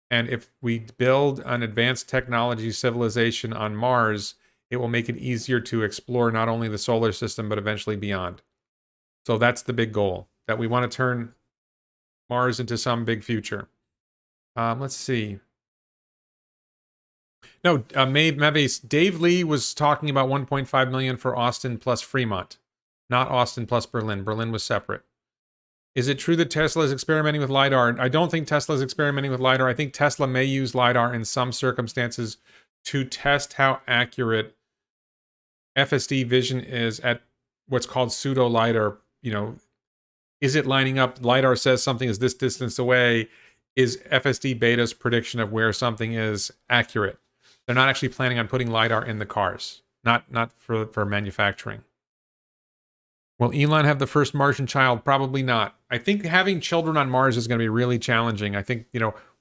And if we build an advanced technology civilization on Mars, it will make it easier to explore not only the solar system, but eventually beyond. So that's the big goal, that we want to turn Mars into some big future. Let's see. No, Mavis, Dave Lee was talking about 1.5 million for Austin plus Fremont, not Austin plus Berlin. Berlin was separate. Is it true that Tesla is experimenting with LiDAR? I don't think Tesla is experimenting with LiDAR. I think Tesla may use LiDAR in some circumstances to test how accurate FSD vision is at what's called pseudo LiDAR. You know, is it lining up? LiDAR says something is this distance away. Is FSD beta's prediction of where something is accurate? They're not actually planning on putting LiDAR in the cars. Not for manufacturing. Will Elon have the first Martian child? Probably not. I think having children on Mars is going to be really challenging. I think,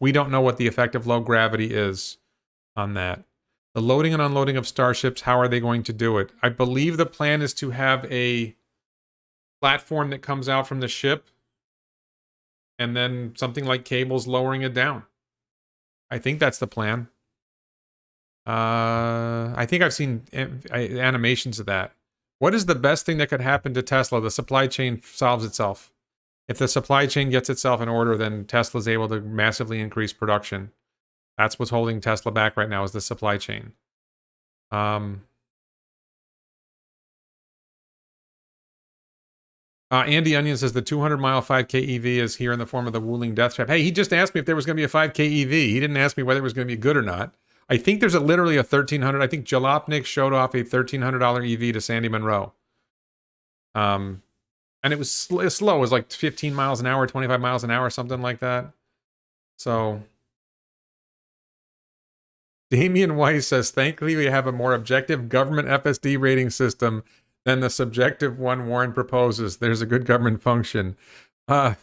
we don't know what the effect of low gravity is on that. The loading and unloading of starships, how are they going to do it? I believe the plan is to have a platform that comes out from the ship and then something like cables lowering it down. I think that's the plan. I think I've seen animations of that. What is the best thing that could happen to Tesla? The supply chain solves itself. If the supply chain gets itself in order, then Tesla's able to massively increase production. That's what's holding Tesla back right now, is the supply chain. Andy Onion says the 200-mile 5K EV is here in the form of the Wuling Death Trap. Hey, he just asked me if there was going to be a 5K EV. He didn't ask me whether it was going to be good or not. I think there's literally a 1,300. I think Jalopnik showed off a $1,300 EV to Sandy Monroe. And it was slow. It was like 15 miles an hour, 25 miles an hour, something like that. So Damian Weiss says, thankfully we have a more objective government FSD rating system than the subjective one Warren proposes. There's a good government function. I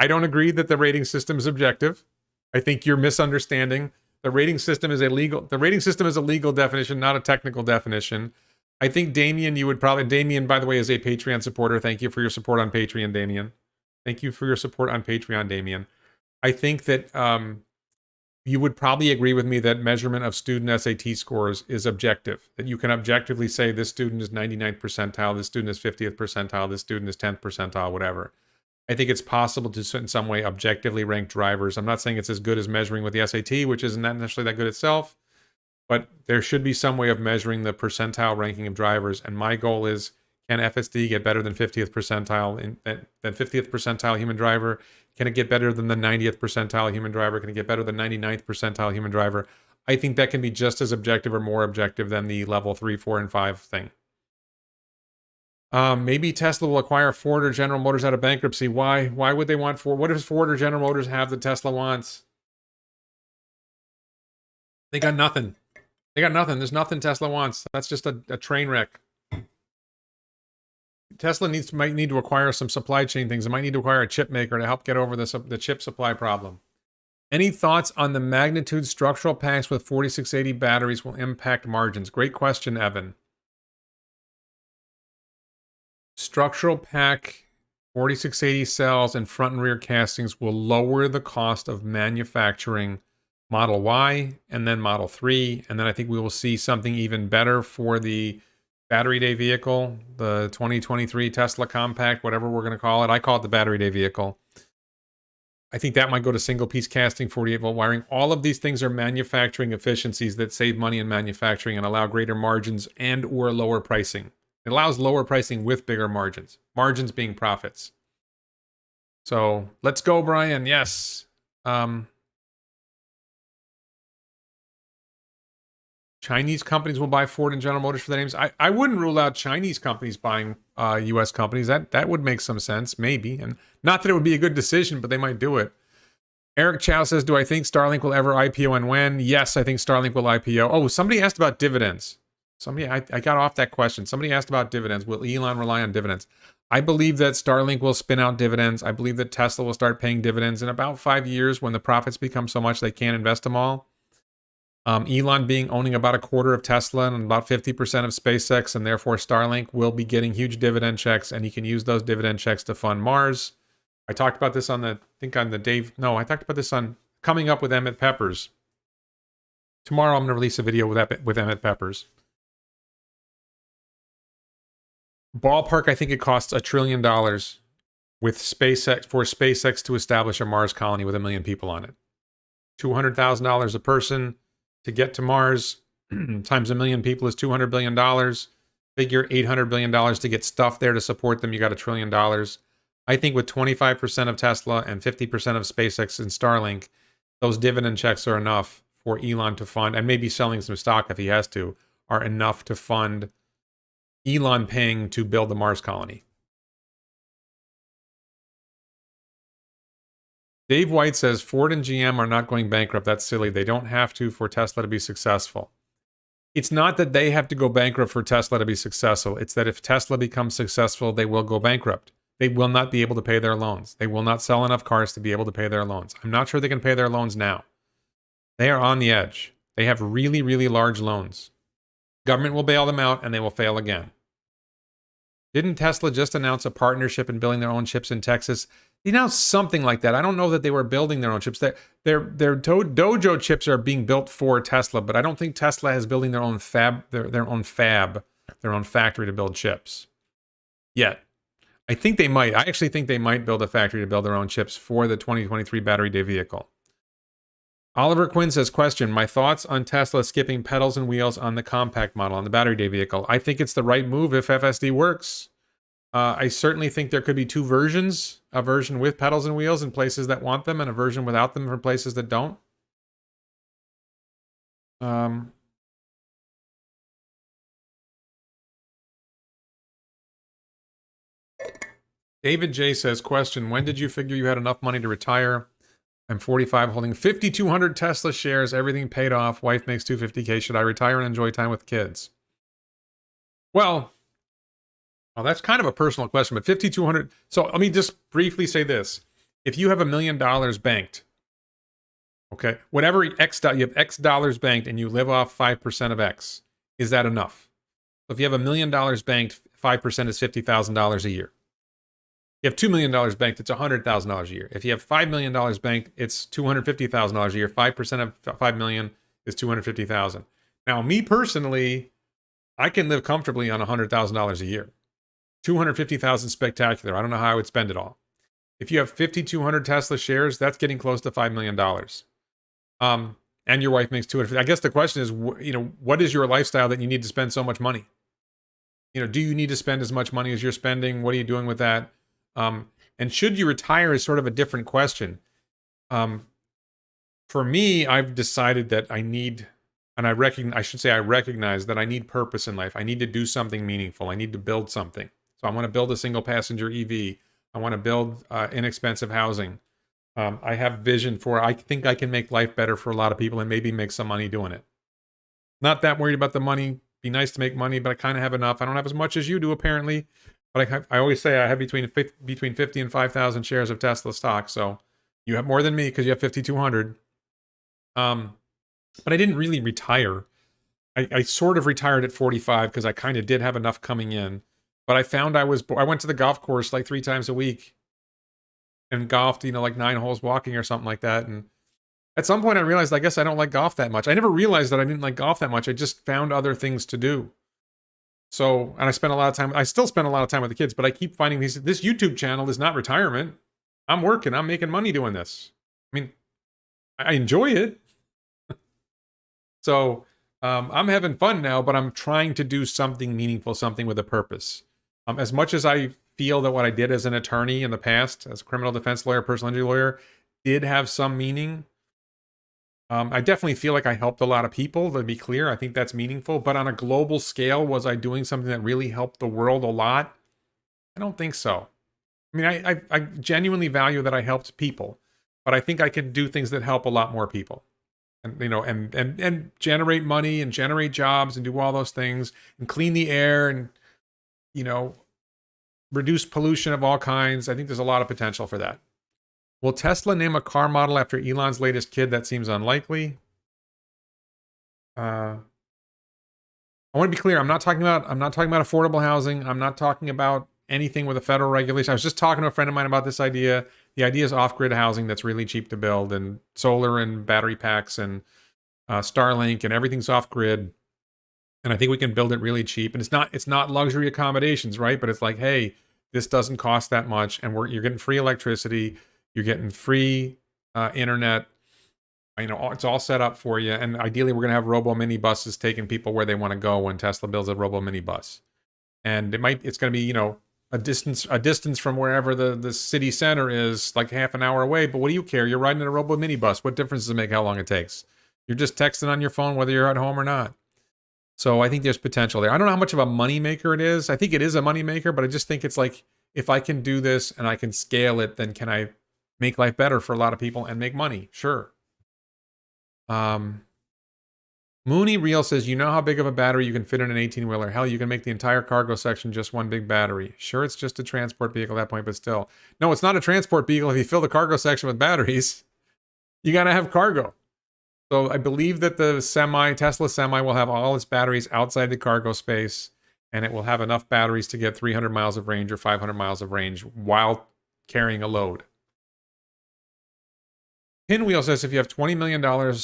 don't agree that the rating system is objective. I think you're misunderstanding. The rating system is a legal definition, not a technical definition. I think Damien, Damien, by the way, is a Patreon supporter. Thank you for your support on Patreon, Damien. Thank you for your support on Patreon, Damien. I think that you would probably agree with me that measurement of student SAT scores is objective. That you can objectively say this student is 99th percentile, this student is 50th percentile, this student is 10th percentile, whatever. I think it's possible to, in some way, objectively rank drivers. I'm not saying it's as good as measuring with the SAT, which isn't necessarily that good itself, but there should be some way of measuring the percentile ranking of drivers. And my goal is, can FSD get better than 50th percentile, than 50th percentile human driver? Can it get better than the 90th percentile human driver? Can it get better than 99th percentile human driver? I think that can be just as objective or more objective than the level 3, 4, and 5 thing. Maybe Tesla will acquire Ford or General Motors out of bankruptcy. Why? Why would they want Ford? What if Ford or General Motors have that Tesla wants? They got nothing. They got nothing. There's nothing Tesla wants. That's just a train wreck. Tesla might need to acquire some supply chain things. It might need to acquire a chip maker to help get over the chip supply problem. Any thoughts on the magnitude structural packs with 4680 batteries will impact margins? Great question, Evan. Structural pack 4680 cells and front and rear castings will lower the cost of manufacturing Model Y and then Model 3. And then I think we will see something even better for the Battery Day vehicle, the 2023 Tesla Compact, whatever we're going to call it. I call it the Battery Day vehicle. I think that might go to single piece casting, 48 volt wiring. All of these things are manufacturing efficiencies that save money in manufacturing and allow greater margins and or lower pricing. It allows lower pricing with bigger margins. Margins being profits. So let's go, Brian. Yes. Chinese companies will buy Ford and General Motors for their names. I wouldn't rule out Chinese companies buying U.S. companies. That would make some sense, maybe. And not that it would be a good decision, but they might do it. Eric Chow says, do I think Starlink will ever IPO and when? Yes, I think Starlink will IPO. Oh, somebody asked about dividends. I got off that question. Somebody asked about dividends. Will Elon rely on dividends? I believe that Starlink will spin out dividends. I believe that Tesla will start paying dividends in about 5 years when the profits become so much they can't invest them all. Elon owning about a quarter of Tesla and about 50% of SpaceX, and therefore Starlink will be getting huge dividend checks, and he can use those dividend checks to fund Mars. I talked about this I talked about this on Coming Up with Emmett Peppers. Tomorrow I'm going to release a video with Emmett Peppers. Ballpark, I think it costs $1 trillion with SpaceX to establish a Mars colony with 1 million people on it. $200,000 a person to get to Mars times 1 million people is $200 billion. Figure $800 billion to get stuff there to support them. You got $1 trillion. I think with 25% of Tesla and 50% of SpaceX and Starlink, those dividend checks are enough for Elon to fund, and maybe selling some stock if he has to, are enough to fund Elon paying to build the Mars colony. Dave White says Ford and GM are not going bankrupt. That's silly. They don't have to for Tesla to be successful. It's not that they have to go bankrupt for Tesla to be successful. It's that if Tesla becomes successful, they will go bankrupt. They will not be able to pay their loans. They will not sell enough cars to be able to pay their loans. I'm not sure they can pay their loans now. They are on the edge. They have really, really large loans. Government will bail them out and they will fail again. Didn't Tesla just announce a partnership in building their own chips in Texas? They announced something like that. I don't know that they were building their own chips. Their Dojo chips are being built for Tesla, but I don't think Tesla is building their own their own factory to build chips yet. I think they might. I actually think they might build a factory to build their own chips for the 2023 Battery Day vehicle. Oliver Quinn says, question, my thoughts on Tesla skipping pedals and wheels on the compact model on the Battery Day vehicle. I think it's the right move if FSD works. I certainly think there could be two versions, a version with pedals and wheels in places that want them and a version without them for places that don't. David J says, question, when did you figure you had enough money to retire? I'm 45, holding 5,200 Tesla shares, everything paid off. Wife makes $250K. Should I retire and enjoy time with kids? Well, that's kind of a personal question, but 5,200. So let me just briefly say this. If you have $1 million banked, okay, whatever X, you have X dollars banked and you live off 5% of X, is that enough? So if you have $1 million banked, 5% is $50,000 a year. You have $2 million banked, it's $100,000 a year. If you have $5 million banked, it's $250,000 a year. 5% of $5 million is $250,000. Now, me personally, I can live comfortably on $100,000 a year. $250,000 spectacular. I don't know how I would spend it all. If you have 5,200 Tesla shares, that's getting close to $5 million. And your wife makes $250,000. I guess the question is, what is your lifestyle that you need to spend so much money? Do you need to spend as much money as you're spending? What are you doing with that? And should you retire is sort of a different question. For me, I've decided that I need, and I recognize that I need purpose in life. I need to do something meaningful. I need to build something. So I want to build a single passenger EV. I want to build inexpensive housing. I have vision for, I think I can make life better for a lot of people and maybe make some money doing it. Not that worried about the money. Be nice to make money, but I kind of have enough. I don't have as much as you do, apparently. But I always say I have between 50 and 5,000 shares of Tesla stock. So you have more than me because you have 5,200. But I didn't really retire. I sort of retired at 45 because I kind of did have enough coming in. But I found I went to the golf course like 3 times a week and golfed, like 9 holes walking or something like that. And at some point I realized, I guess I don't like golf that much. I never realized that I didn't like golf that much. I just found other things to do. So, and I still spend a lot of time with the kids, but I keep finding this YouTube channel is not retirement. I'm working, I'm making money doing this. I mean, I enjoy it. So, I'm having fun now, but I'm trying to do something meaningful, something with a purpose. As much as I feel that what I did as an attorney in the past, as a criminal defense lawyer, personal injury lawyer, did have some meaning. I definitely feel like I helped a lot of people, to be clear. I think that's meaningful. But on a global scale, was I doing something that really helped the world a lot? I don't think so. I mean, I genuinely value that I helped people, but I think I can do things that help a lot more people. And, and generate money and generate jobs and do all those things and clean the air and, reduce pollution of all kinds. I think there's a lot of potential for that. Will Tesla name a car model after Elon's latest kid? That seems unlikely. I want to be clear. I'm not talking about affordable housing. I'm not talking about anything with a federal regulation. I was just talking to a friend of mine about this idea. The idea is off-grid housing that's really cheap to build, and solar and battery packs and Starlink and everything's off-grid. And I think we can build it really cheap. And it's not luxury accommodations, right? But it's like, hey, this doesn't cost that much, and you're getting free electricity. You're getting free internet. It's all set up for you. And ideally, we're going to have robo mini buses taking people where they want to go when Tesla builds a robo mini bus. And it's going to be, a distance from wherever the city center is, like half an hour away. But what do you care? You're riding in a robo mini bus. What difference does it make how long it takes? You're just texting on your phone whether you're at home or not. So I think there's potential there. I don't know how much of a money maker it is. I think it is a money maker, but I just think it's like, if I can do this and I can scale it, then can I make life better for a lot of people and make money. Sure. Mooney Real says, you know how big of a battery you can fit in an 18-wheeler? Hell, you can make the entire cargo section just one big battery. Sure, it's just a transport vehicle at that point, but still. No, it's not a transport vehicle if you fill the cargo section with batteries. You got to have cargo. So I believe that the Tesla Semi will have all its batteries outside the cargo space, and it will have enough batteries to get 300 miles of range or 500 miles of range while carrying a load. Pinwheel says, if you have $20 million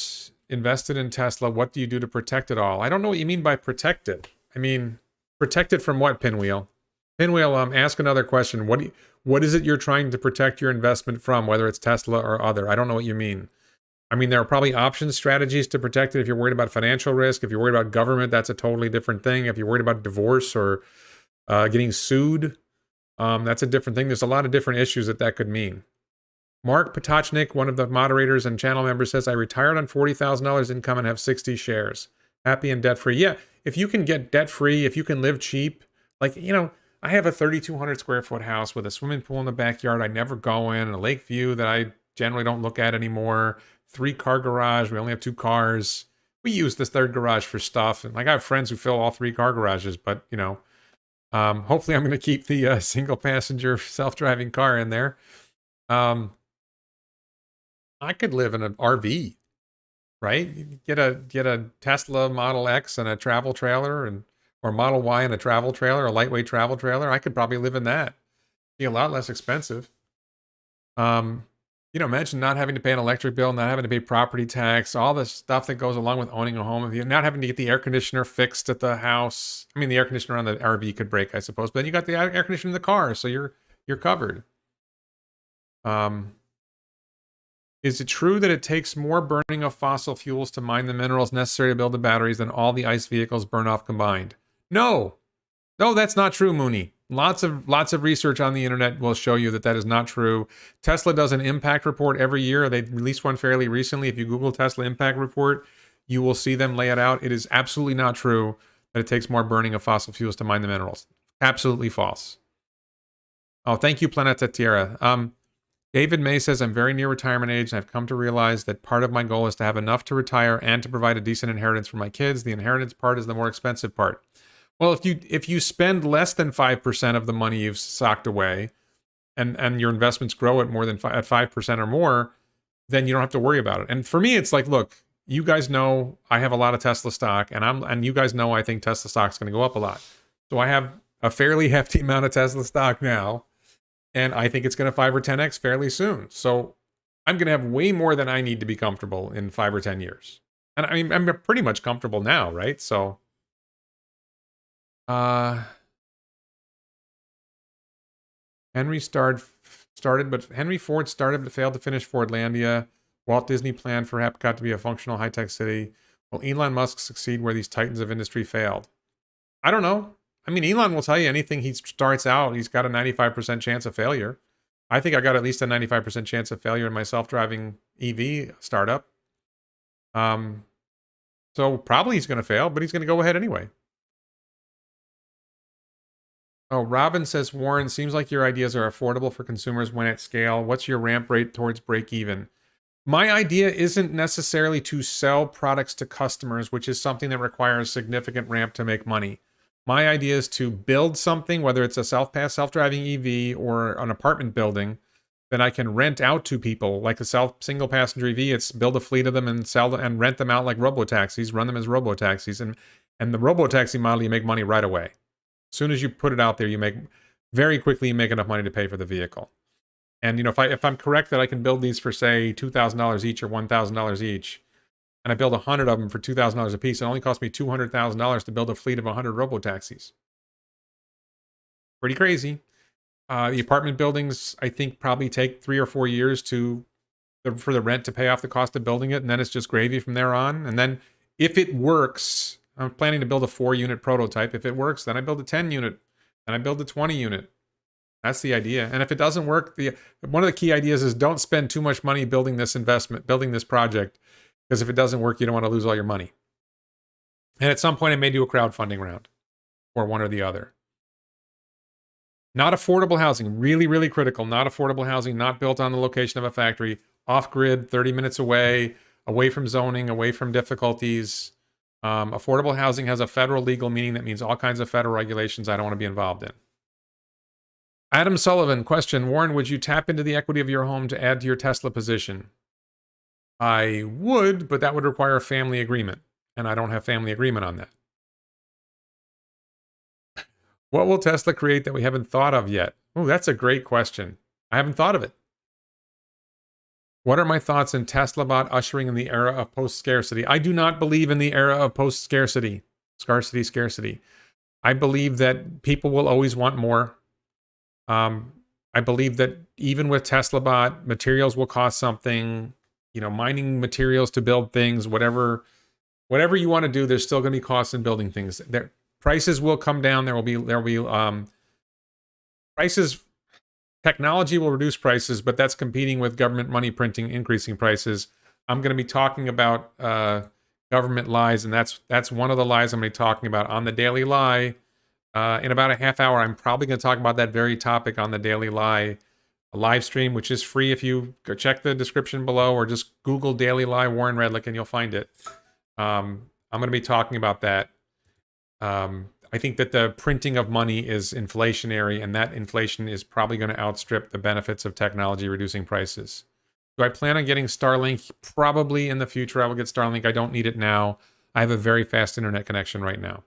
invested in Tesla, what do you do to protect it all? I don't know what you mean by protect it. I mean, protect it from what, Pinwheel? Pinwheel, ask another question. What is it you're trying to protect your investment from, whether it's Tesla or other? I don't know what you mean. I mean, there are probably option strategies to protect it if you're worried about financial risk. If you're worried about government, that's a totally different thing. If you're worried about divorce or getting sued, that's a different thing. There's a lot of different issues that could mean. Mark Potachnik, one of the moderators and channel members, says, I retired on $40,000 income and have 60 shares. Happy and debt-free. Yeah, if you can get debt-free, if you can live cheap, like, you know, I have a 3,200 square foot house with a swimming pool in the backyard I never go in, and a lake view that I generally don't look at anymore, 3-car garage, we only have 2 cars. We use this third garage for stuff, and like I have friends who fill all 3-car garages, but, you know, hopefully I'm going to keep the single-passenger self-driving car in there. I could live in an RV, right? Get a Tesla Model X and a travel trailer, or Model Y and a travel trailer, a lightweight travel trailer. I could probably live in that. Be a lot less expensive. You know, imagine not having to pay an electric bill, not having to pay property tax, all the stuff that goes along with owning a home. If you're not having to get the air conditioner fixed at the house. I mean, the air conditioner on the RV could break, I suppose, but then you got the air conditioner in the car, so you're covered. Is it true that it takes more burning of fossil fuels to mine the minerals necessary to build the batteries than all the ICE vehicles burn off combined? No. No, that's not true, Mooney. Lots of research on the internet will show you that is not true. Tesla does an impact report every year. They released one fairly recently. If you Google Tesla impact report, you will see them lay it out. It is absolutely not true that it takes more burning of fossil fuels to mine the minerals. Absolutely false. Oh, thank you, Planeta Tierra. David May says, I'm very near retirement age, and I've come to realize that part of my goal is to have enough to retire and to provide a decent inheritance for my kids. The inheritance part is the more expensive part. Well, if you spend less than 5% of the money you've socked away, and your investments grow at more than at 5% or more, then you don't have to worry about it. And for me, it's like, look, you guys know I have a lot of Tesla stock, and you guys know I think Tesla stock's going to go up a lot. So I have a fairly hefty amount of Tesla stock now. And I think it's going to 5 or 10x fairly soon. So I'm going to have way more than I need to be comfortable in 5 or 10 years. And I mean, I'm pretty much comfortable now, right? So, Henry Henry Ford started but failed to finish Fordlandia. Walt Disney planned for Epcot to be a functional high-tech city. Will Elon Musk succeed where these titans of industry failed? I don't know. I mean, Elon will tell you anything he starts out, he's got a 95% chance of failure. I think I got at least a 95% chance of failure in my self-driving EV startup. So probably he's going to fail, but he's going to go ahead anyway. Oh, Robin says, Warren, seems like your ideas are affordable for consumers when at scale. What's your ramp rate towards break even? My idea isn't necessarily to sell products to customers, which is something that requires significant ramp to make money. My idea is to build something, whether it's a self-driving EV or an apartment building, that I can rent out to people, like a single passenger EV. It's build a fleet of them and sell them and rent them out like robo-taxis, run them as robo-taxis. And the robo-taxi model, you make money right away. As soon as you put it out there, very quickly you make enough money to pay for the vehicle. And you know, if I'm correct that I can build these for say $2,000 each or $1,000 each, and I build 100 of them for $2,000 a piece, it only cost me $200,000 to build a fleet of 100 robo-taxis. Pretty crazy. The apartment buildings, I think, probably take 3 or 4 years for the rent to pay off the cost of building it, and then it's just gravy from there on. And then if it works, I'm planning to build a 4-unit prototype. If it works, then I build a 10-unit, and I build a 20-unit. That's the idea. And if it doesn't work, one of the key ideas is don't spend too much money building this project, because if it doesn't work, you don't want to lose all your money. And at some point, I may do a crowdfunding round, or one or the other. Not affordable housing, really, really critical. Not affordable housing, not built on the location of a factory, off grid, 30 minutes away, away from zoning, away from difficulties. Affordable housing has a federal legal meaning that means all kinds of federal regulations I don't want to be involved in. Adam Sullivan, question. Warren, would you tap into the equity of your home to add to your Tesla position? I would, but that would require a family agreement, and I don't have family agreement on that. What will Tesla create that we haven't thought of yet? Oh, that's a great question. I haven't thought of it. What are my thoughts in Tesla bot ushering in the era of post-scarcity? I do not believe in the era of post-scarcity. Scarcity. I believe that people will always want more. I believe that even with Tesla bot, materials will cost something. You know, mining materials to build things, whatever you want to do, there's still going to be costs in building things. Prices will come down. There will be prices. Technology will reduce prices, but that's competing with government money printing, increasing prices. I'm going to be talking about government lies, and that's one of the lies I'm going to be talking about on the Daily Lie. In about a half hour, I'm probably going to talk about that very topic on the Daily Lie live stream, which is free if you go check the description below or just Google Daily Lie Warren Redlick and you'll find it. I'm going to be talking about that. I think that the printing of money is inflationary, and that inflation is probably going to outstrip the benefits of technology reducing prices. Do I plan on getting Starlink? Probably in the future I will get Starlink. I don't need it now. I have a very fast internet connection right now.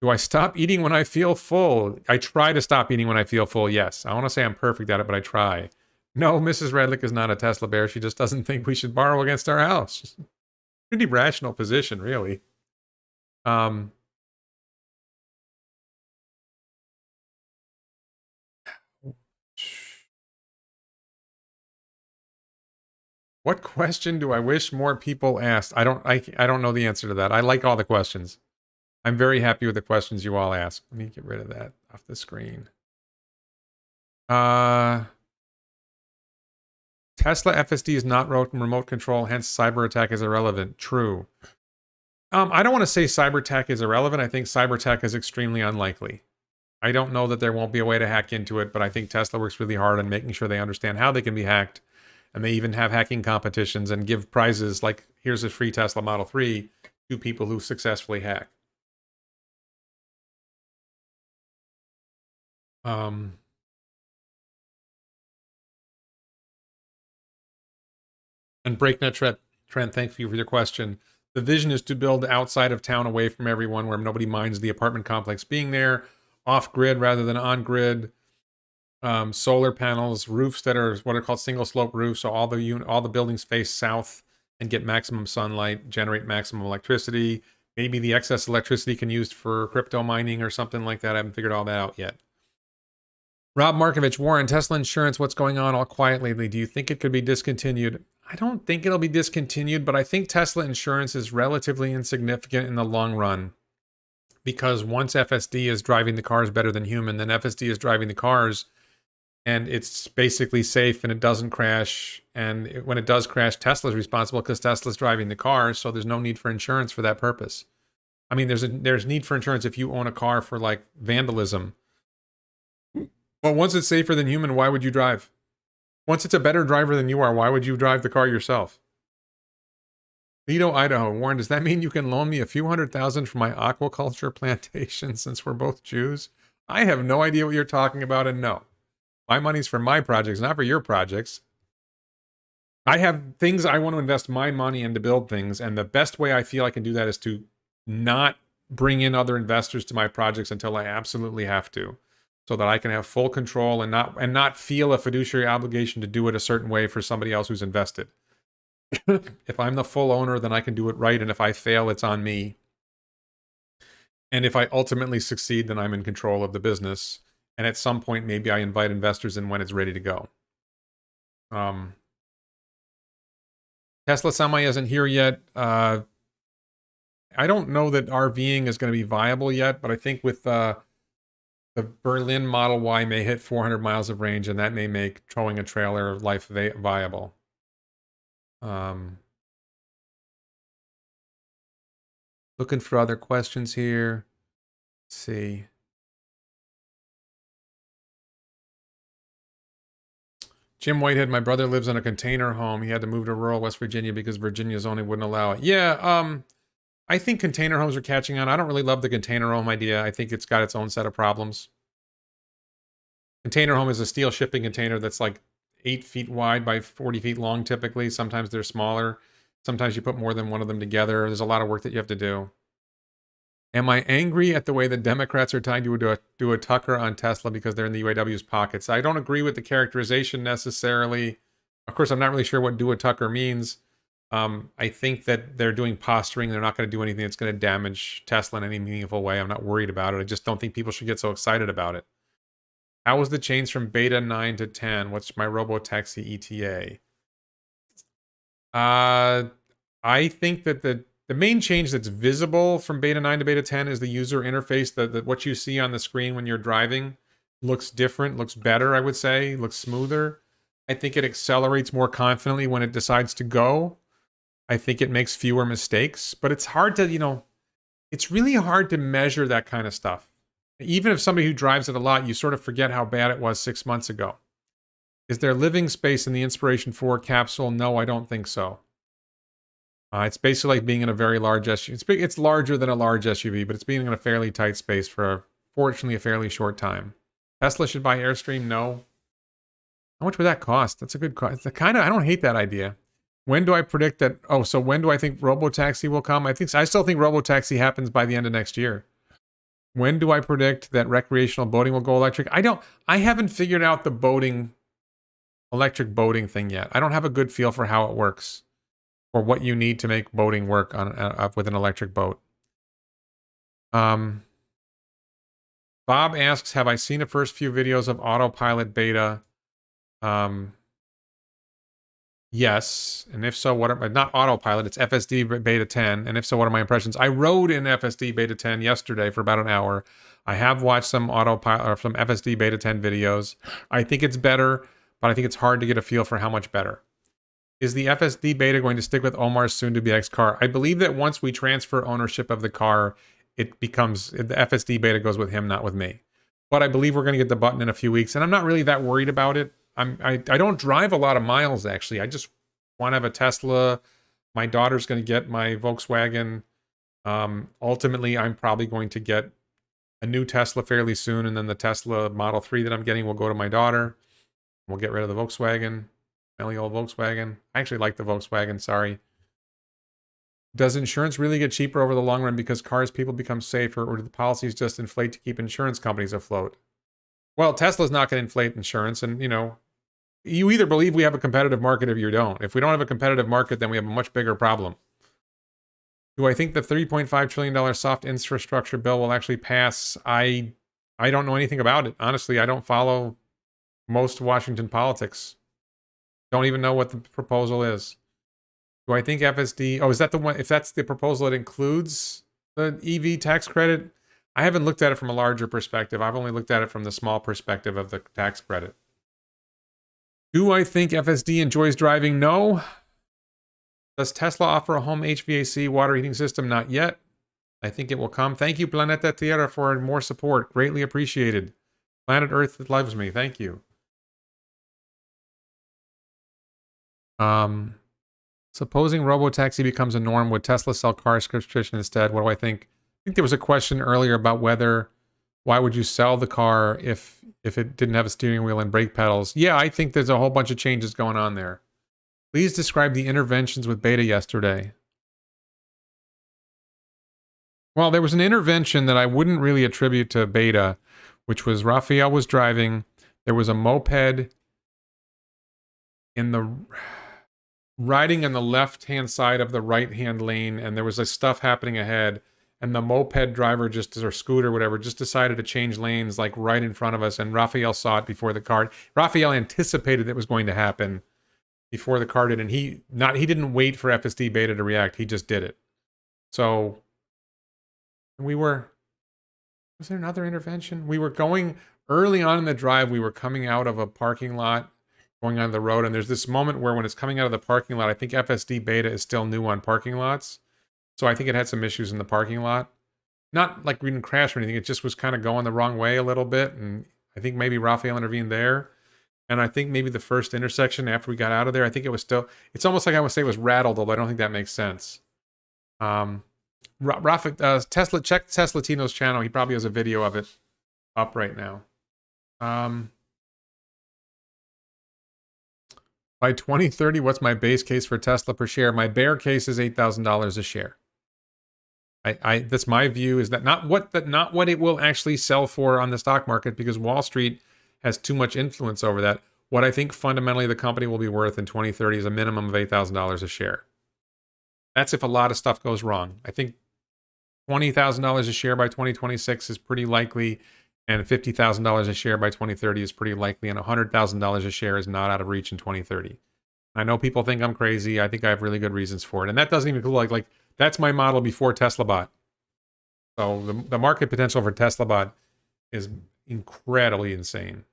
Do I stop eating when I feel full? I try to stop eating when I feel full, yes. I want to say I'm perfect at it, but I try. No, Mrs. Redlick is not a Tesla bear. She just doesn't think we should borrow against our house. Pretty rational position, really. What question do I wish more people asked? I don't know the answer to that. I like all the questions. I'm very happy with the questions you all ask. Let me get rid of that off the screen. Tesla FSD is not remote control, hence cyber attack is irrelevant. True. I don't want to say cyber attack is irrelevant. I think cyber attack is extremely unlikely. I don't know that there won't be a way to hack into it, but I think Tesla works really hard on making sure they understand how they can be hacked. And they even have hacking competitions and give prizes like, here's a free Tesla Model 3 to people who successfully hack. And Breaknet Trent, thank you for your question. The vision is to build outside of town away from everyone where nobody minds the apartment complex being there, off-grid rather than on-grid. Solar panels, roofs that are what are called single slope roofs, so all the buildings face south and get maximum sunlight, generate maximum electricity. Maybe the excess electricity can be used for crypto mining or something like that. I haven't figured all that out yet. Rob Markovich, Warren, Tesla Insurance, what's going on all quiet lately? Do you think it could be discontinued? I don't think it'll be discontinued, but I think Tesla Insurance is relatively insignificant in the long run. Because once FSD is driving the cars better than human, then FSD is driving the cars and it's basically safe and it doesn't crash. And when it does crash, Tesla's responsible because Tesla's driving the car. So there's no need for insurance for that purpose. I mean, there's need for insurance if you own a car for like vandalism. But once it's safer than human, why would you drive? Once it's a better driver than you are, why would you drive the car yourself? Vito, Idaho. Warren, does that mean you can loan me a few $100,000 for my aquaculture plantation since we're both Jews? I have no idea what you're talking about, and no. My money's for my projects, not for your projects. I have things I want to invest my money in to build things, and the best way I feel I can do that is to not bring in other investors to my projects until I absolutely have to, so that I can have full control and not feel a fiduciary obligation to do it a certain way for somebody else who's invested. If I'm the full owner, then I can do it right, and if I fail, it's on me. And if I ultimately succeed, then I'm in control of the business. And at some point, maybe I invite investors in when it's ready to go. Tesla Semi isn't here yet. I don't know that RVing is going to be viable yet, but I think with the Berlin Model Y may hit 400 miles of range, and that may make towing a trailer life viable. Looking for other questions here. Let's see. Jim Whitehead, my brother lives in a container home. He had to move to rural West Virginia because Virginia's only wouldn't allow it. Yeah, I think container homes are catching on. I don't really love the container home idea. I think it's got its own set of problems. Container home is a steel shipping container that's like 8 feet wide by 40 feet long typically. Sometimes they're smaller. Sometimes you put more than one of them together. There's a lot of work that you have to do. Am I angry at the way the Democrats are trying to do a Tucker on Tesla because they're in the UAW's pockets? I don't agree with the characterization necessarily. Of course, I'm not really sure what do a Tucker means. I think that they're doing posturing. They're not going to do anything that's going to damage Tesla in any meaningful way. I'm not worried about it. I just don't think people should get so excited about it. How was the change from beta 9 to 10? What's my robotaxi ETA? I think that the main change that's visible from beta 9 to beta 10 is the user interface. That what you see on the screen when you're driving looks different, looks better, I would say, looks smoother. I think it accelerates more confidently when it decides to go. I think it makes fewer mistakes, but it's hard to, it's really hard to measure that kind of stuff. Even if somebody who drives it a lot, you sort of forget how bad it was 6 months ago. Is there living space in the Inspiration4 capsule? No, I don't think so. It's basically like being in a very large SUV. It's larger than a large SUV, but it's being in a fairly tight space for, fortunately, a fairly short time. Tesla should buy Airstream? No. How much would that cost? That's a good cost. I don't hate that idea. When do I predict that? Oh, so when do I think robotaxi will come? I still think robotaxi happens by the end of next year. When do I predict that recreational boating will go electric? I haven't figured out the electric boating thing yet. I don't have a good feel for how it works or what you need to make boating work with an electric boat. Bob asks, have I seen the first few videos of autopilot beta? Yes, and if so, not autopilot, it's FSD beta 10, and if so, what are my impressions? I rode in FSD beta 10 yesterday for about an hour. I have watched some autopilot or some FSD beta 10 videos. I think it's better, but I think it's hard to get a feel for how much better. Is the FSD beta going to stick with Omar's soon-to-be car? I believe that once we transfer ownership of the car, the FSD beta goes with him, not with me. But I believe we're going to get the button in a few weeks, and I'm not really that worried about it. I don't drive a lot of miles, actually. I just want to have a Tesla. My daughter's going to get my Volkswagen. Ultimately, I'm probably going to get a new Tesla fairly soon, and then the Tesla Model 3 that I'm getting will go to my daughter. We'll get rid of the Volkswagen. Smelly old Volkswagen. I actually like the Volkswagen, sorry. Does insurance really get cheaper over the long run because people become safer, or do the policies just inflate to keep insurance companies afloat? Well, Tesla's not going to inflate insurance, and, you either believe we have a competitive market or you don't. If we don't have a competitive market, then we have a much bigger problem. Do I think the $3.5 trillion soft infrastructure bill will actually pass? I don't know anything about it. Honestly, I don't follow most Washington politics. Don't even know what the proposal is. Do I think FSD... Oh, is that the one? If that's the proposal, it includes the EV tax credit? I haven't looked at it from a larger perspective. I've only looked at it from the small perspective of the tax credit. Do I think FSD enjoys driving? No. Does Tesla offer a home HVAC water heating system? Not yet. I think it will come. Thank you, Planeta Tierra, for more support. Greatly appreciated. Planet Earth loves me. Thank you. Supposing robotaxi becomes a norm, would Tesla sell car subscription instead? What do I think? I think there was a question earlier about why would you sell the car if it didn't have a steering wheel and brake pedals? Yeah, I think there's a whole bunch of changes going on there. Please describe the interventions with beta yesterday. Well, there was an intervention that I wouldn't really attribute to beta, which was Raphael was driving. There was a moped riding on the left-hand side of the right-hand lane, and there was stuff happening ahead. And the moped driver or scooter, whatever, just decided to change lanes like right in front of us. And Raphael saw it before the car. Raphael anticipated it was going to happen before the car did. And he didn't wait for FSD beta to react. He just did it. So was there another intervention? We were going early on in the drive. We were coming out of a parking lot, going on the road. And there's this moment where when it's coming out of the parking lot, I think FSD beta is still new on parking lots. So I think it had some issues in the parking lot. Not like we didn't crash or anything. It just was kind of going the wrong way a little bit. And I think maybe Raphael intervened there. And I think maybe the first intersection after we got out of there, I think it was still, it's almost like I would say it was rattled, although I don't think that makes sense. Rafa, Tesla, check Tesla Tino's channel. He probably has a video of it up right now. By 2030, what's my base case for Tesla per share? My bear case is $8,000 a share. That's my view, is that not what it will actually sell for on the stock market, because Wall Street has too much influence over that. What I think fundamentally the company will be worth in 2030 is a minimum of $8,000 a share. That's if a lot of stuff goes wrong. I think $20,000 a share by 2026 is pretty likely, and $50,000 a share by 2030 is pretty likely, and $100,000 a share is not out of reach in 2030. I know people think I'm crazy. I think I have really good reasons for it, and that doesn't even include like that's my model before Tesla bot. So the market potential for Tesla bot is incredibly insane.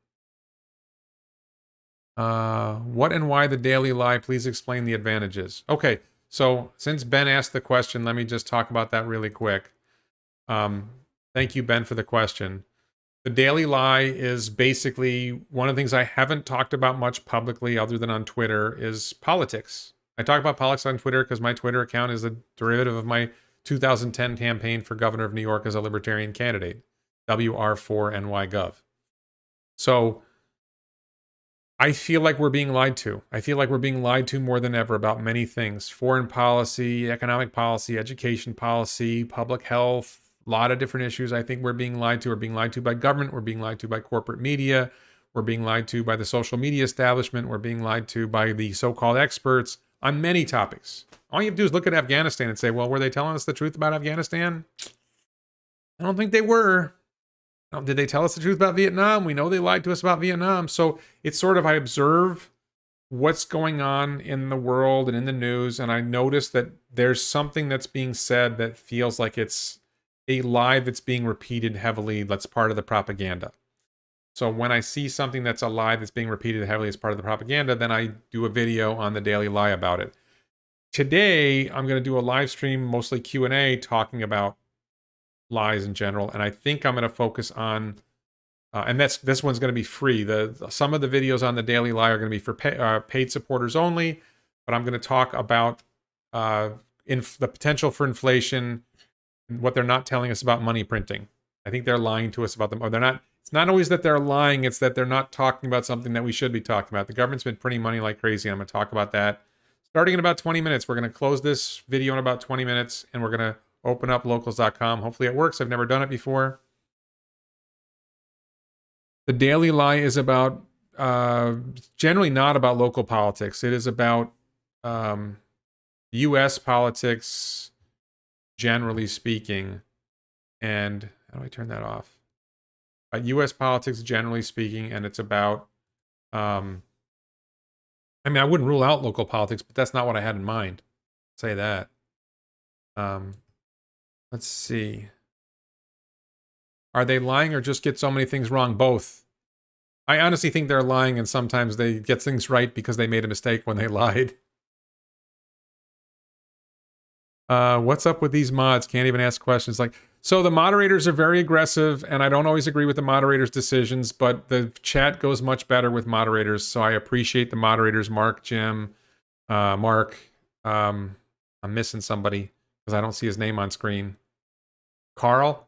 What and why the daily lie? Please explain the advantages. Okay, so since Ben asked the question, let me just talk about that really quick. Thank you, Ben, for the question. The daily lie is basically one of the things I haven't talked about much publicly other than on Twitter is politics. I talk about politics on Twitter because my Twitter account is a derivative of my 2010 campaign for governor of New York as a libertarian candidate, WR4NYGov. So I feel like we're being lied to. I feel like we're being lied to more than ever about many things: foreign policy, economic policy, education policy, public health, a lot of different issues. I think we're being lied to. We're being lied to by government. We're being lied to by corporate media. We're being lied to by the social media establishment. We're being lied to by the so-called experts on many topics. All you have to do is look at Afghanistan and say, well, were they telling us the truth about Afghanistan? I don't think they were. Did they tell us the truth about Vietnam? We know they lied to us about Vietnam. So it's sort of, I observe what's going on in the world and in the news, and I notice that there's something that's being said that feels like it's a lie that's being repeated heavily. That's part of the propaganda. So when I see something that's a lie that's being repeated heavily as part of the propaganda, then I do a video on the daily lie about it. Today, I'm going to do a live stream, mostly Q&A, talking about lies in general, and I think I'm going to focus on, and this one's going to be free. Some of the videos on the daily lie are going to be for paid supporters only, but I'm going to talk about the potential for inflation, what they're not telling us about money printing. I think they're lying to us about them, or they're not. It's not always that they're lying, it's that they're not talking about something that we should be talking about. The government's been printing money like crazy. I'm going to talk about that. Starting in about 20 minutes, we're going to close this video in about 20 minutes, and we're going to open up locals.com. Hopefully it works. I've never done it before. The daily lie is about, generally not about local politics. It is about U.S. politics, generally speaking. And how do I turn that off? U.S. politics, generally speaking, and it's about, I mean, I wouldn't rule out local politics, but that's not what I had in mind. Say that. Let's see. Are they lying or just get so many things wrong? Both. I honestly think they're lying, and sometimes they get things right because they made a mistake when they lied. What's up with these mods? Can't even ask questions. So the moderators are very aggressive, and I don't always agree with the moderators' decisions, but the chat goes much better with moderators, so I appreciate the moderators. Mark, Jim, Mark. I'm missing somebody because I don't see his name on screen. Carl.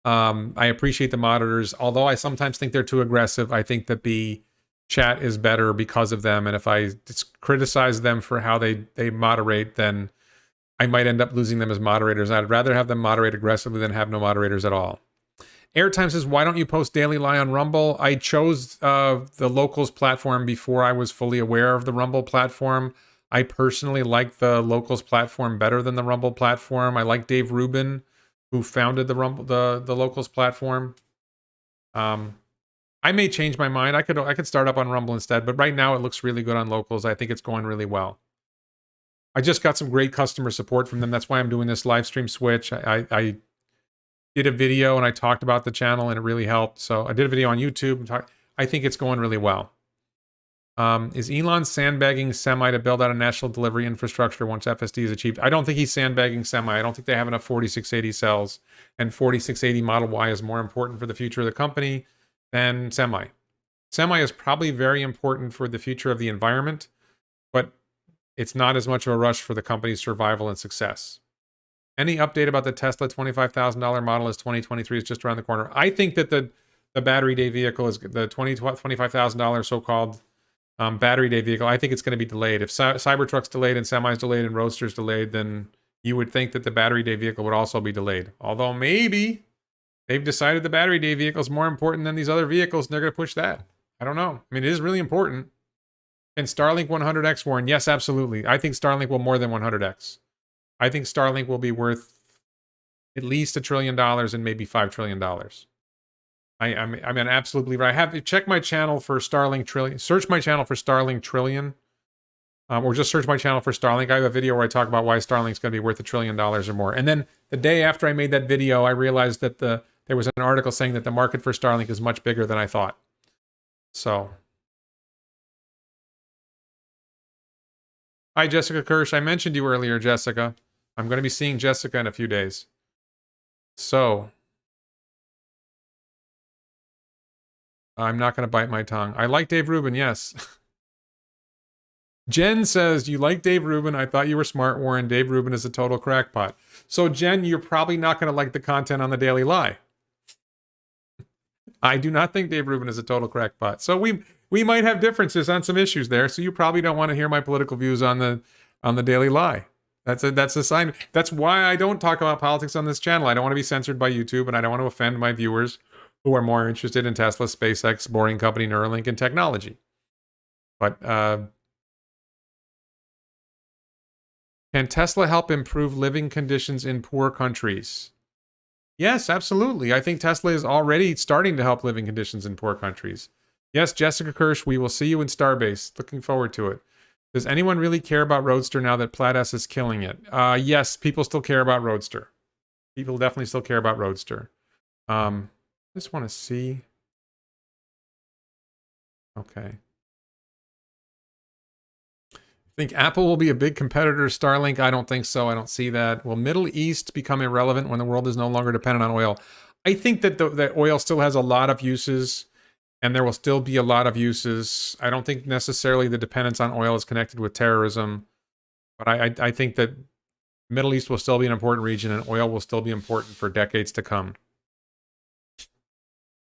I appreciate the moderators, although I sometimes think they're too aggressive. I think that the chat is better because of them, and if I criticize them for how they moderate, then I might end up losing them as moderators. I'd rather have them moderate aggressively than have no moderators at all. Airtime says, why don't you post Daily Lie on Rumble? I chose the Locals platform before I was fully aware of the Rumble platform. I personally like the Locals platform better than the Rumble platform. I like Dave Rubin, who founded the Locals platform. I may change my mind. I could start up on Rumble instead, but right now it looks really good on Locals. I think it's going really well. I just got some great customer support from them. That's why I'm doing this live stream switch. I did a video and I talked about the channel and it really helped. So I did a video on YouTube. I think it's going really well. Is Elon sandbagging Semi to build out a national delivery infrastructure once FSD is achieved? I don't think he's sandbagging Semi. I don't think they have enough 4680 cells, and 4680 Model Y is more important for the future of the company than Semi. Semi is probably very important for the future of the environment, but it's not as much of a rush for the company's survival and success. Any update about the Tesla $25,000 model as 2023 is just around the corner? I think that the battery day vehicle is the $25,000 so-called battery day vehicle. I think it's going to be delayed. If Cybertruck's delayed and Semi's delayed and Roadster's delayed, then you would think that the battery day vehicle would also be delayed. Although maybe they've decided the battery day vehicle is more important than these other vehicles, and they're going to push that. I don't know. I mean, it is really important. And Starlink 100x, Warren? Yes, absolutely. I think Starlink will more than 100x. I think Starlink will be worth at least $1 trillion and maybe $5 trillion. I'm an absolute believer. I have check my channel for Starlink trillion. Search my channel for Starlink trillion, or just search my channel for Starlink. I have a video where I talk about why Starlink's going to be worth $1 trillion or more. And then the day after I made that video, I realized that there was an article saying that the market for Starlink is much bigger than I thought. So, hi Jessica Kirsch. I mentioned you earlier, Jessica. I'm going to be seeing Jessica in a few days. So, I'm not going to bite my tongue. I like Dave Rubin, yes. Jen says, you like Dave Rubin. I thought you were smart, Warren. Dave Rubin is a total crackpot. So, Jen, you're probably not going to like the content on the Daily Lie. I do not think Dave Rubin is a total crackpot. So we might have differences on some issues there. So you probably don't want to hear my political views on the Daily Lie. That's a sign. That's why I don't talk about politics on this channel. I don't want to be censored by YouTube, and I don't want to offend my viewers who are more interested in Tesla, SpaceX, Boring Company, Neuralink, and technology. But can Tesla help improve living conditions in poor countries? Yes, absolutely. I think Tesla is already starting to help living conditions in poor countries. Yes, Jessica Kirsch, we will see you in Starbase. Looking forward to it. Does anyone really care about Roadster now that Plaid S is killing it? Yes, people still care about Roadster. People definitely still care about Roadster. Just want to see. Okay. Think Apple will be a big competitor to Starlink? I don't think so. I don't see that. Will Middle East become irrelevant when the world is no longer dependent on oil? I think that that oil still has a lot of uses, and there will still be a lot of uses. I don't think necessarily the dependence on oil is connected with terrorism, but I think that Middle East will still be an important region, and oil will still be important for decades to come.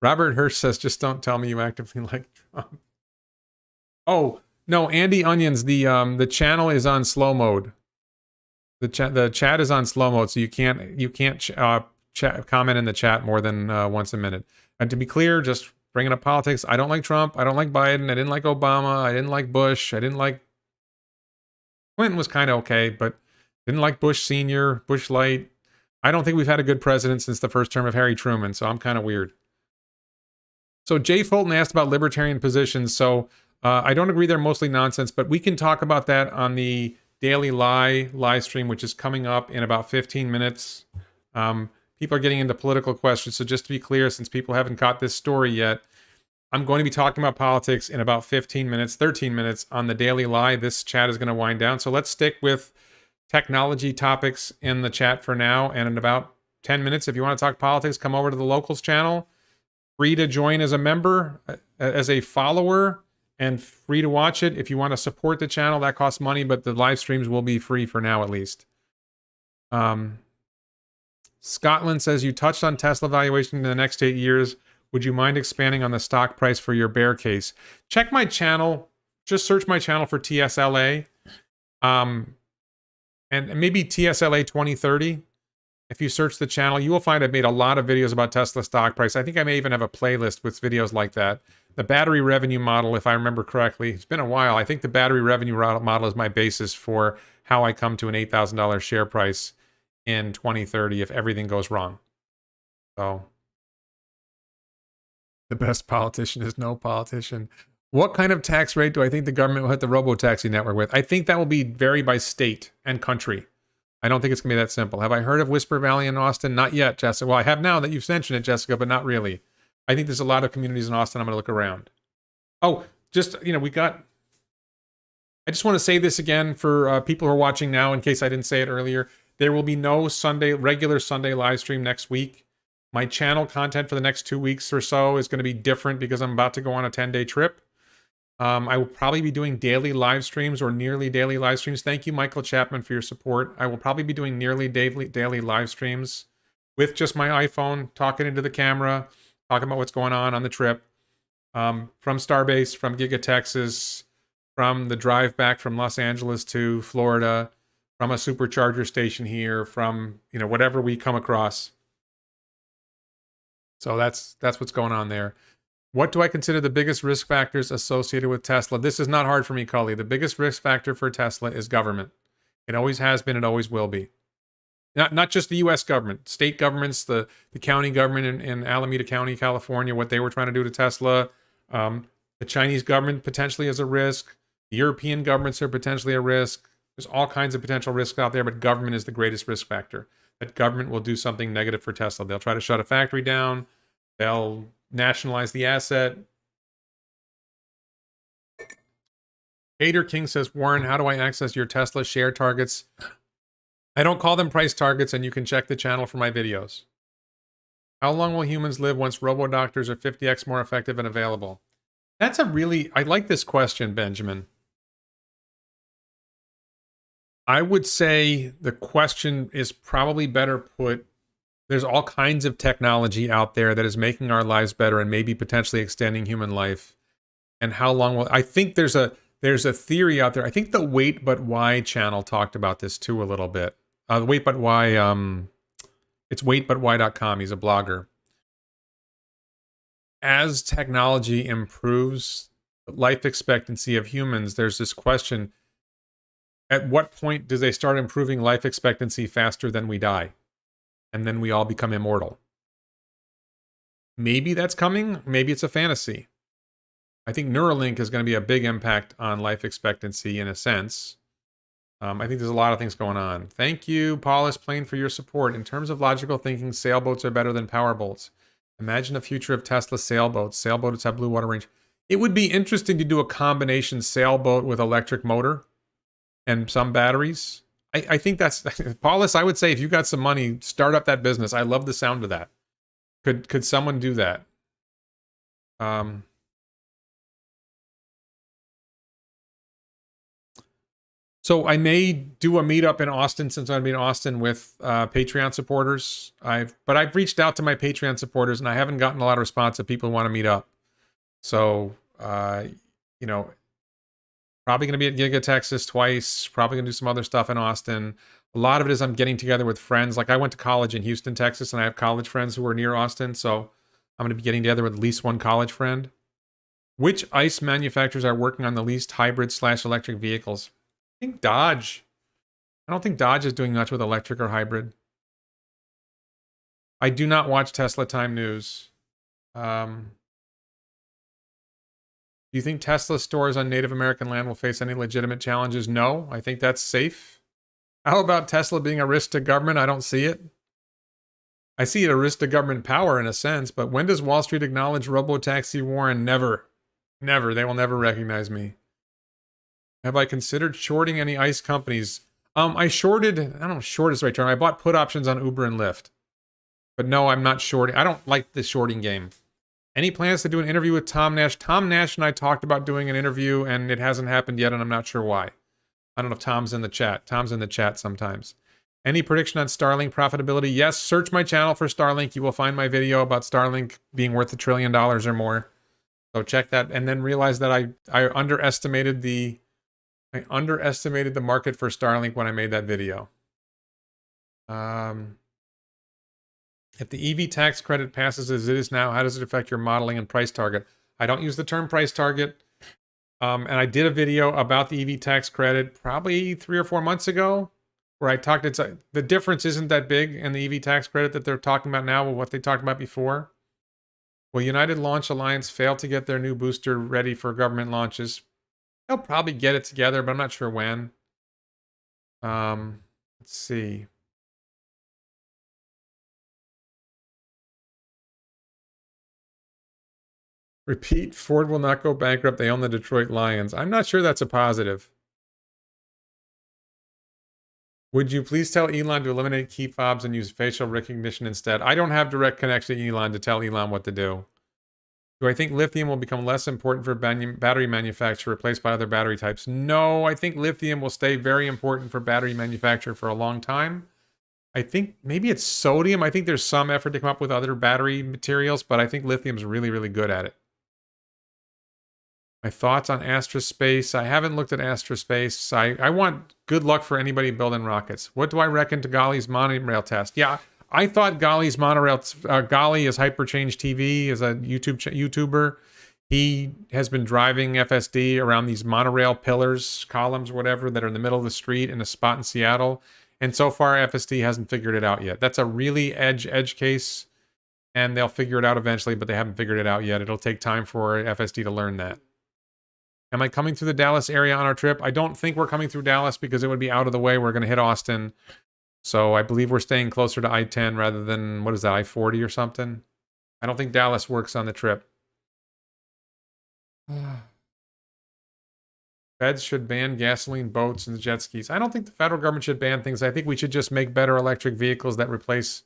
Robert Hirsch says, just don't tell me you actively like Trump. Oh, no, Andy Onions, the channel is on slow mode. The chat is on slow mode, so you can't comment in the chat more than once a minute. And to be clear, just bringing up politics, I don't like Trump. I don't like Biden. I didn't like Obama. I didn't like Bush. I didn't like Clinton was kind of okay, but didn't like Bush Senior, Bush Light. I don't think we've had a good president since the first term of Harry Truman, so I'm kind of weird. So Jay Fulton asked about libertarian positions. So I don't agree they're mostly nonsense, but we can talk about that on the Daily Lie live stream, which is coming up in about 15 minutes. People are getting into political questions. So just to be clear, since people haven't caught this story yet, I'm going to be talking about politics in about 15 minutes, 13 minutes on the Daily Lie. This chat is going to wind down. So let's stick with technology topics in the chat for now. And in about 10 minutes, if you want to talk politics, come over to the Locals channel. Free to join as a member, as a follower, and free to watch it. If you want to support the channel, that costs money, but the live streams will be free for now at least. Scotland says, you touched on Tesla valuation in the next 8 years. Would you mind expanding on the stock price for your bear case? Check my channel. Just search my channel for TSLA. And maybe TSLA 2030. If you search the channel, you will find I've made a lot of videos about Tesla stock price. I think I may even have a playlist with videos like that. The battery revenue model, if I remember correctly, it's been a while. I think the battery revenue model is my basis for how I come to an $8,000 share price in 2030 if everything goes wrong. So the best politician is no politician. What kind of tax rate do I think the government will hit the robo-taxi network with? I think that will be vary by state and country. I don't think it's going to be that simple. Have I heard of Whisper Valley in Austin? Not yet, Jessica. Well, I have now that you've mentioned it, Jessica, but not really. I think there's a lot of communities in Austin. I'm going to look around. Oh, just, I just want to say this again for people who are watching now, in case I didn't say it earlier. There will be no regular Sunday live stream next week. My channel content for the next 2 weeks or so is going to be different because I'm about to go on a 10-day trip. I will probably be doing daily live streams or nearly daily live streams. Thank you, Michael Chapman, for your support. I will probably be doing nearly daily live streams with just my iPhone, talking into the camera, talking about what's going on the trip. From Starbase, from Giga Texas, from the drive back from Los Angeles to Florida, from a supercharger station here, from whatever we come across. So that's what's going on there. What do I consider the biggest risk factors associated with Tesla? This is not hard for me, Cully. The biggest risk factor for Tesla is government. It always has been, it always will be. Not just the U.S. government, state governments, the county government in Alameda County, California, what they were trying to do to Tesla. The Chinese government potentially is a risk. The European governments are potentially a risk. There's all kinds of potential risks out there, but government is the greatest risk factor. That government will do something negative for Tesla. They'll try to shut a factory down. They'll nationalize the asset. Hater King says, Warren, how do I access your Tesla share targets? I don't call them price targets, and you can check the channel for my videos. How long will humans live once robo-doctors are 50x more effective and available? That's I like this question, Benjamin. I would say the question is probably better put. There's all kinds of technology out there that is making our lives better and maybe potentially extending human life. And how long will... I think there's a theory out there. I think the Wait But Why channel talked about this too a little bit. The Wait But Why... it's waitbutwhy.com. He's a blogger. As technology improves the life expectancy of humans, there's this question: at what point do they start improving life expectancy faster than we die? And then we all become immortal. Maybe that's coming. Maybe it's a fantasy. I think Neuralink is going to be a big impact on life expectancy in a sense. I think there's a lot of things going on. Thank you, Paulus Plain, for your support. In terms of logical thinking, sailboats are better than powerboats. Imagine a future of Tesla sailboats. Sailboats have blue water range. It would be interesting to do a combination sailboat with electric motor and some batteries. I think that's... Paulus, I would say if you got some money, start up that business. I love the sound of that. Could someone do that? So I may do a meetup in Austin, since I'm going to be in Austin with Patreon supporters. But I've reached out to my Patreon supporters, and I haven't gotten a lot of response of people who want to meet up. So, probably going to be at Giga Texas twice. Probably going to do some other stuff in Austin. A lot of it is I'm getting together with friends. Like I went to college in Houston, Texas, and I have college friends who are near Austin. So I'm going to be getting together with at least one college friend. Which ICE manufacturers are working on the least hybrid/electric vehicles? I think Dodge. I don't think Dodge is doing much with electric or hybrid. I do not watch Tesla Time News. Do you think Tesla stores on Native American land will face any legitimate challenges? No, I think that's safe. How about Tesla being a risk to government? I don't see it. I see it a risk to government power in a sense, but when does Wall Street acknowledge robo-taxi, Warren? Never. Never. They will never recognize me. Have I considered shorting any ICE companies? I shorted... I don't know if short is the right term. I bought put options on Uber and Lyft. But no, I'm not shorting. I don't like the shorting game. Any plans to do an interview with Tom Nash? Tom Nash and I talked about doing an interview, and it hasn't happened yet, and I'm not sure why. I don't know if Tom's in the chat. Tom's in the chat sometimes. Any prediction on Starlink profitability? Yes, search my channel for Starlink. You will find my video about Starlink being worth $1 trillion or more. So check that, and then realize that I underestimated the market for Starlink when I made that video. If the EV tax credit passes as it is now, how does it affect your modeling and price target? I don't use the term price target. And I did a video about the EV tax credit probably 3 or 4 months ago, where I talked, the difference isn't that big in the EV tax credit that they're talking about now with what they talked about before. Will United Launch Alliance fail to get their new booster ready for government launches? They'll probably get it together, but I'm not sure when. Let's see. Repeat, Ford will not go bankrupt. They own the Detroit Lions. I'm not sure that's a positive. Would you please tell Elon to eliminate key fobs and use facial recognition instead? I don't have direct connection to Elon to tell Elon what to do. Do I think lithium will become less important for battery manufacture, replaced by other battery types? No, I think lithium will stay very important for battery manufacture for a long time. I think maybe it's sodium. I think there's some effort to come up with other battery materials, but I think lithium's really, really good at it. My thoughts on Astrospace. I haven't looked at Astrospace. I want good luck for anybody building rockets. What do I reckon to Golly's monorail test? Yeah, I thought Golly's monorail, Golly is Hyperchange TV, is a YouTuber. He has been driving FSD around these monorail pillars, columns, whatever, that are in the middle of the street in a spot in Seattle. And so far, FSD hasn't figured it out yet. That's a really edge case, and they'll figure it out eventually, but they haven't figured it out yet. It'll take time for FSD to learn that. Am I coming through the Dallas area on our trip? I don't think we're coming through Dallas because it would be out of the way. We're going to hit Austin. So I believe we're staying closer to I-10 rather than, what is that, I-40 or something? I don't think Dallas works on the trip. Feds should ban gasoline boats and jet skis. I don't think the federal government should ban things. I think we should just make better electric vehicles that replace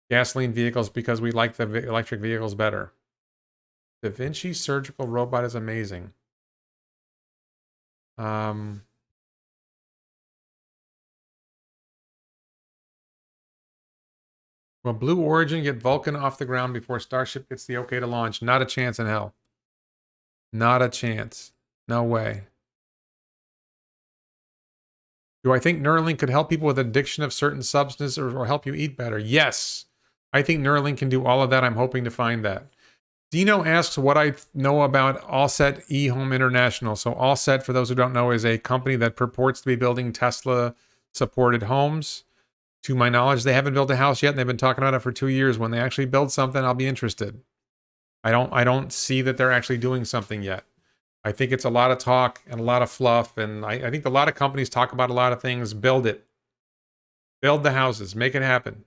gasoline vehicles because we like the electric vehicles better. Da Vinci surgical robot is amazing. Will Blue Origin get Vulcan off the ground before Starship gets the okay to launch? Not a chance in hell. Not a chance. No way. Do I think Neuralink could help people with addiction of certain substances or help you eat better? Yes. I think Neuralink can do all of that. I'm hoping to find that. Dino asks what I know about Allset eHome International. So Allset, for those who don't know, is a company that purports to be building Tesla-supported homes. To my knowledge, they haven't built a house yet, and they've been talking about it for 2 years. When they actually build something, I'll be interested. I don't see that they're actually doing something yet. I think it's a lot of talk and a lot of fluff, and I think a lot of companies talk about a lot of things. Build it. Build the houses. Make it happen.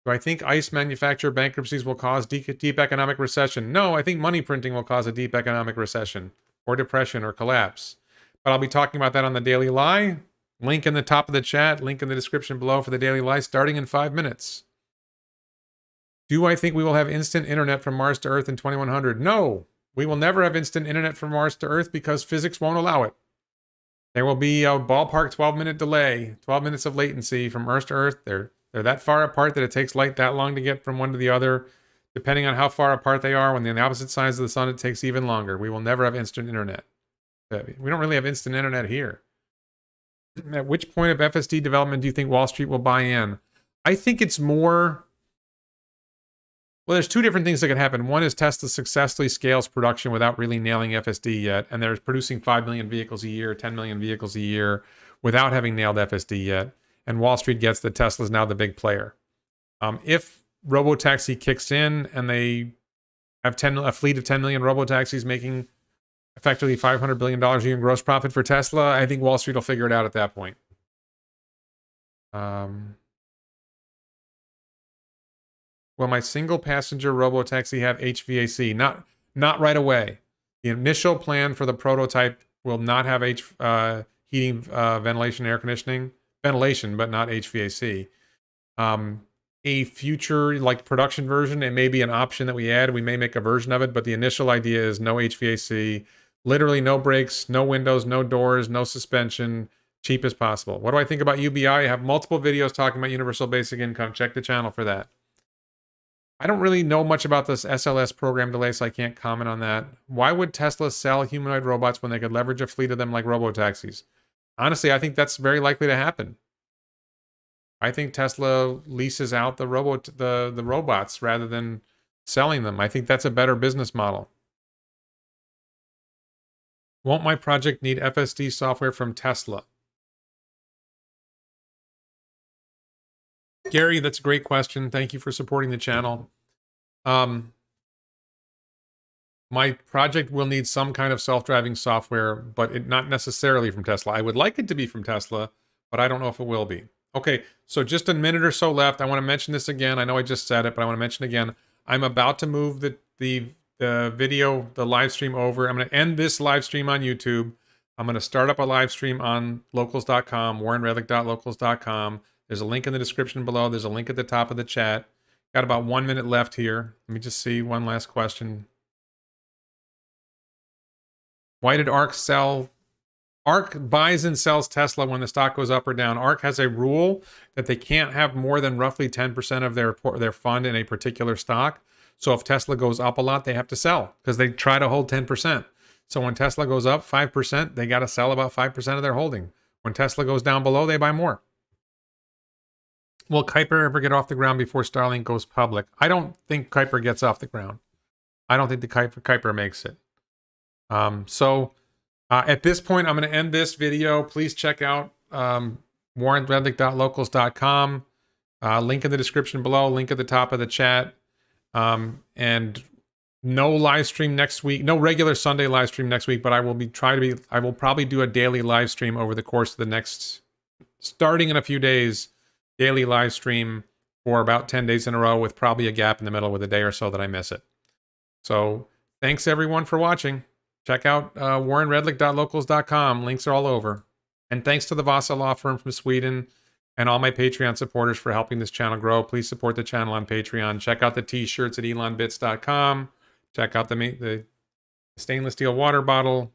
Do I think ICE manufacturer bankruptcies will cause deep economic recession? No, I think money printing will cause a deep economic recession or depression or collapse. But I'll be talking about that on the Daily Lie. Link in the top of the chat, link in the description below for the Daily Lie starting in 5 minutes. Do I think we will have instant internet from Mars to Earth in 2100? No, we will never have instant internet from Mars to Earth because physics won't allow it. There will be a ballpark 12-minute delay, 12 minutes of latency from Earth to Earth. They're that far apart that it takes light that long to get from one to the other. Depending on how far apart they are, when they're on the opposite sides of the sun, it takes even longer. We will never have instant internet. We don't really have instant internet here. At which point of FSD development do you think Wall Street will buy in? I think it's more... Well, there's two different things that can happen. One is Tesla successfully scales production without really nailing FSD yet, and they're producing 5 million vehicles a year, 10 million vehicles a year without having nailed FSD yet. And Wall Street gets that Tesla's now the big player. If Robotaxi kicks in and they have a fleet of 10 million Robotaxis making effectively $500 billion a year in gross profit for Tesla, I think Wall Street will figure it out at that point. Will my single passenger Robotaxi have HVAC? Not right away. The initial plan for the prototype will not have heating, ventilation, air conditioning. Ventilation, but not HVAC. A future like production version, it may be an option that we add. We may make a version of it, but the initial idea is no HVAC, literally no brakes, no windows, no doors, no suspension, cheap as possible. What do I think about UBI? I have multiple videos talking about universal basic income. Check the channel for that. I don't really know much about this SLS program delay, so I can't comment on that. Why would Tesla sell humanoid robots when they could leverage a fleet of them like robotaxis? Honestly, I think that's very likely to happen. I think Tesla leases out the robots rather than selling them. I think that's a better business model. Won't my project need FSD software from Tesla? Gary, that's a great question. Thank you for supporting the channel. My project will need some kind of self-driving software, but not necessarily from Tesla. I would like it to be from Tesla, but I don't know if it will be. Okay, so just a minute or so left. I want to mention this again. I know I just said it, but I want to mention it again. I'm about to move the video, the live stream over. I'm going to end this live stream on YouTube. I'm going to start up a live stream on locals.com, warrenredlick.locals.com. There's a link in the description below. There's a link at the top of the chat. Got about 1 minute left here. Let me just see one last question. Why did ARK sell? ARK buys and sells Tesla when the stock goes up or down. ARK has a rule that they can't have more than roughly 10% of their fund in a particular stock. So if Tesla goes up a lot, they have to sell because they try to hold 10%. So when Tesla goes up 5%, they got to sell about 5% of their holding. When Tesla goes down below, they buy more. Will Kuiper ever get off the ground before Starlink goes public? I don't think Kuiper gets off the ground. I don't think the Kuiper makes it. At this point, I'm going to end this video. Please check out warrenredlick.locals.com. Link in the description below, link at the top of the chat. And no live stream next week, no regular Sunday live stream next week, but I will probably do a daily live stream over the course of the next, starting in a few days, daily live stream for about 10 days in a row with probably a gap in the middle with a day or so that I miss it. So thanks everyone for watching. Check out warrenredlick.locals.com. Links are all over. And thanks to the Vasa Law Firm from Sweden and all my Patreon supporters for helping this channel grow. Please support the channel on Patreon. Check out the t-shirts at elonbits.com. Check out the stainless steel water bottle.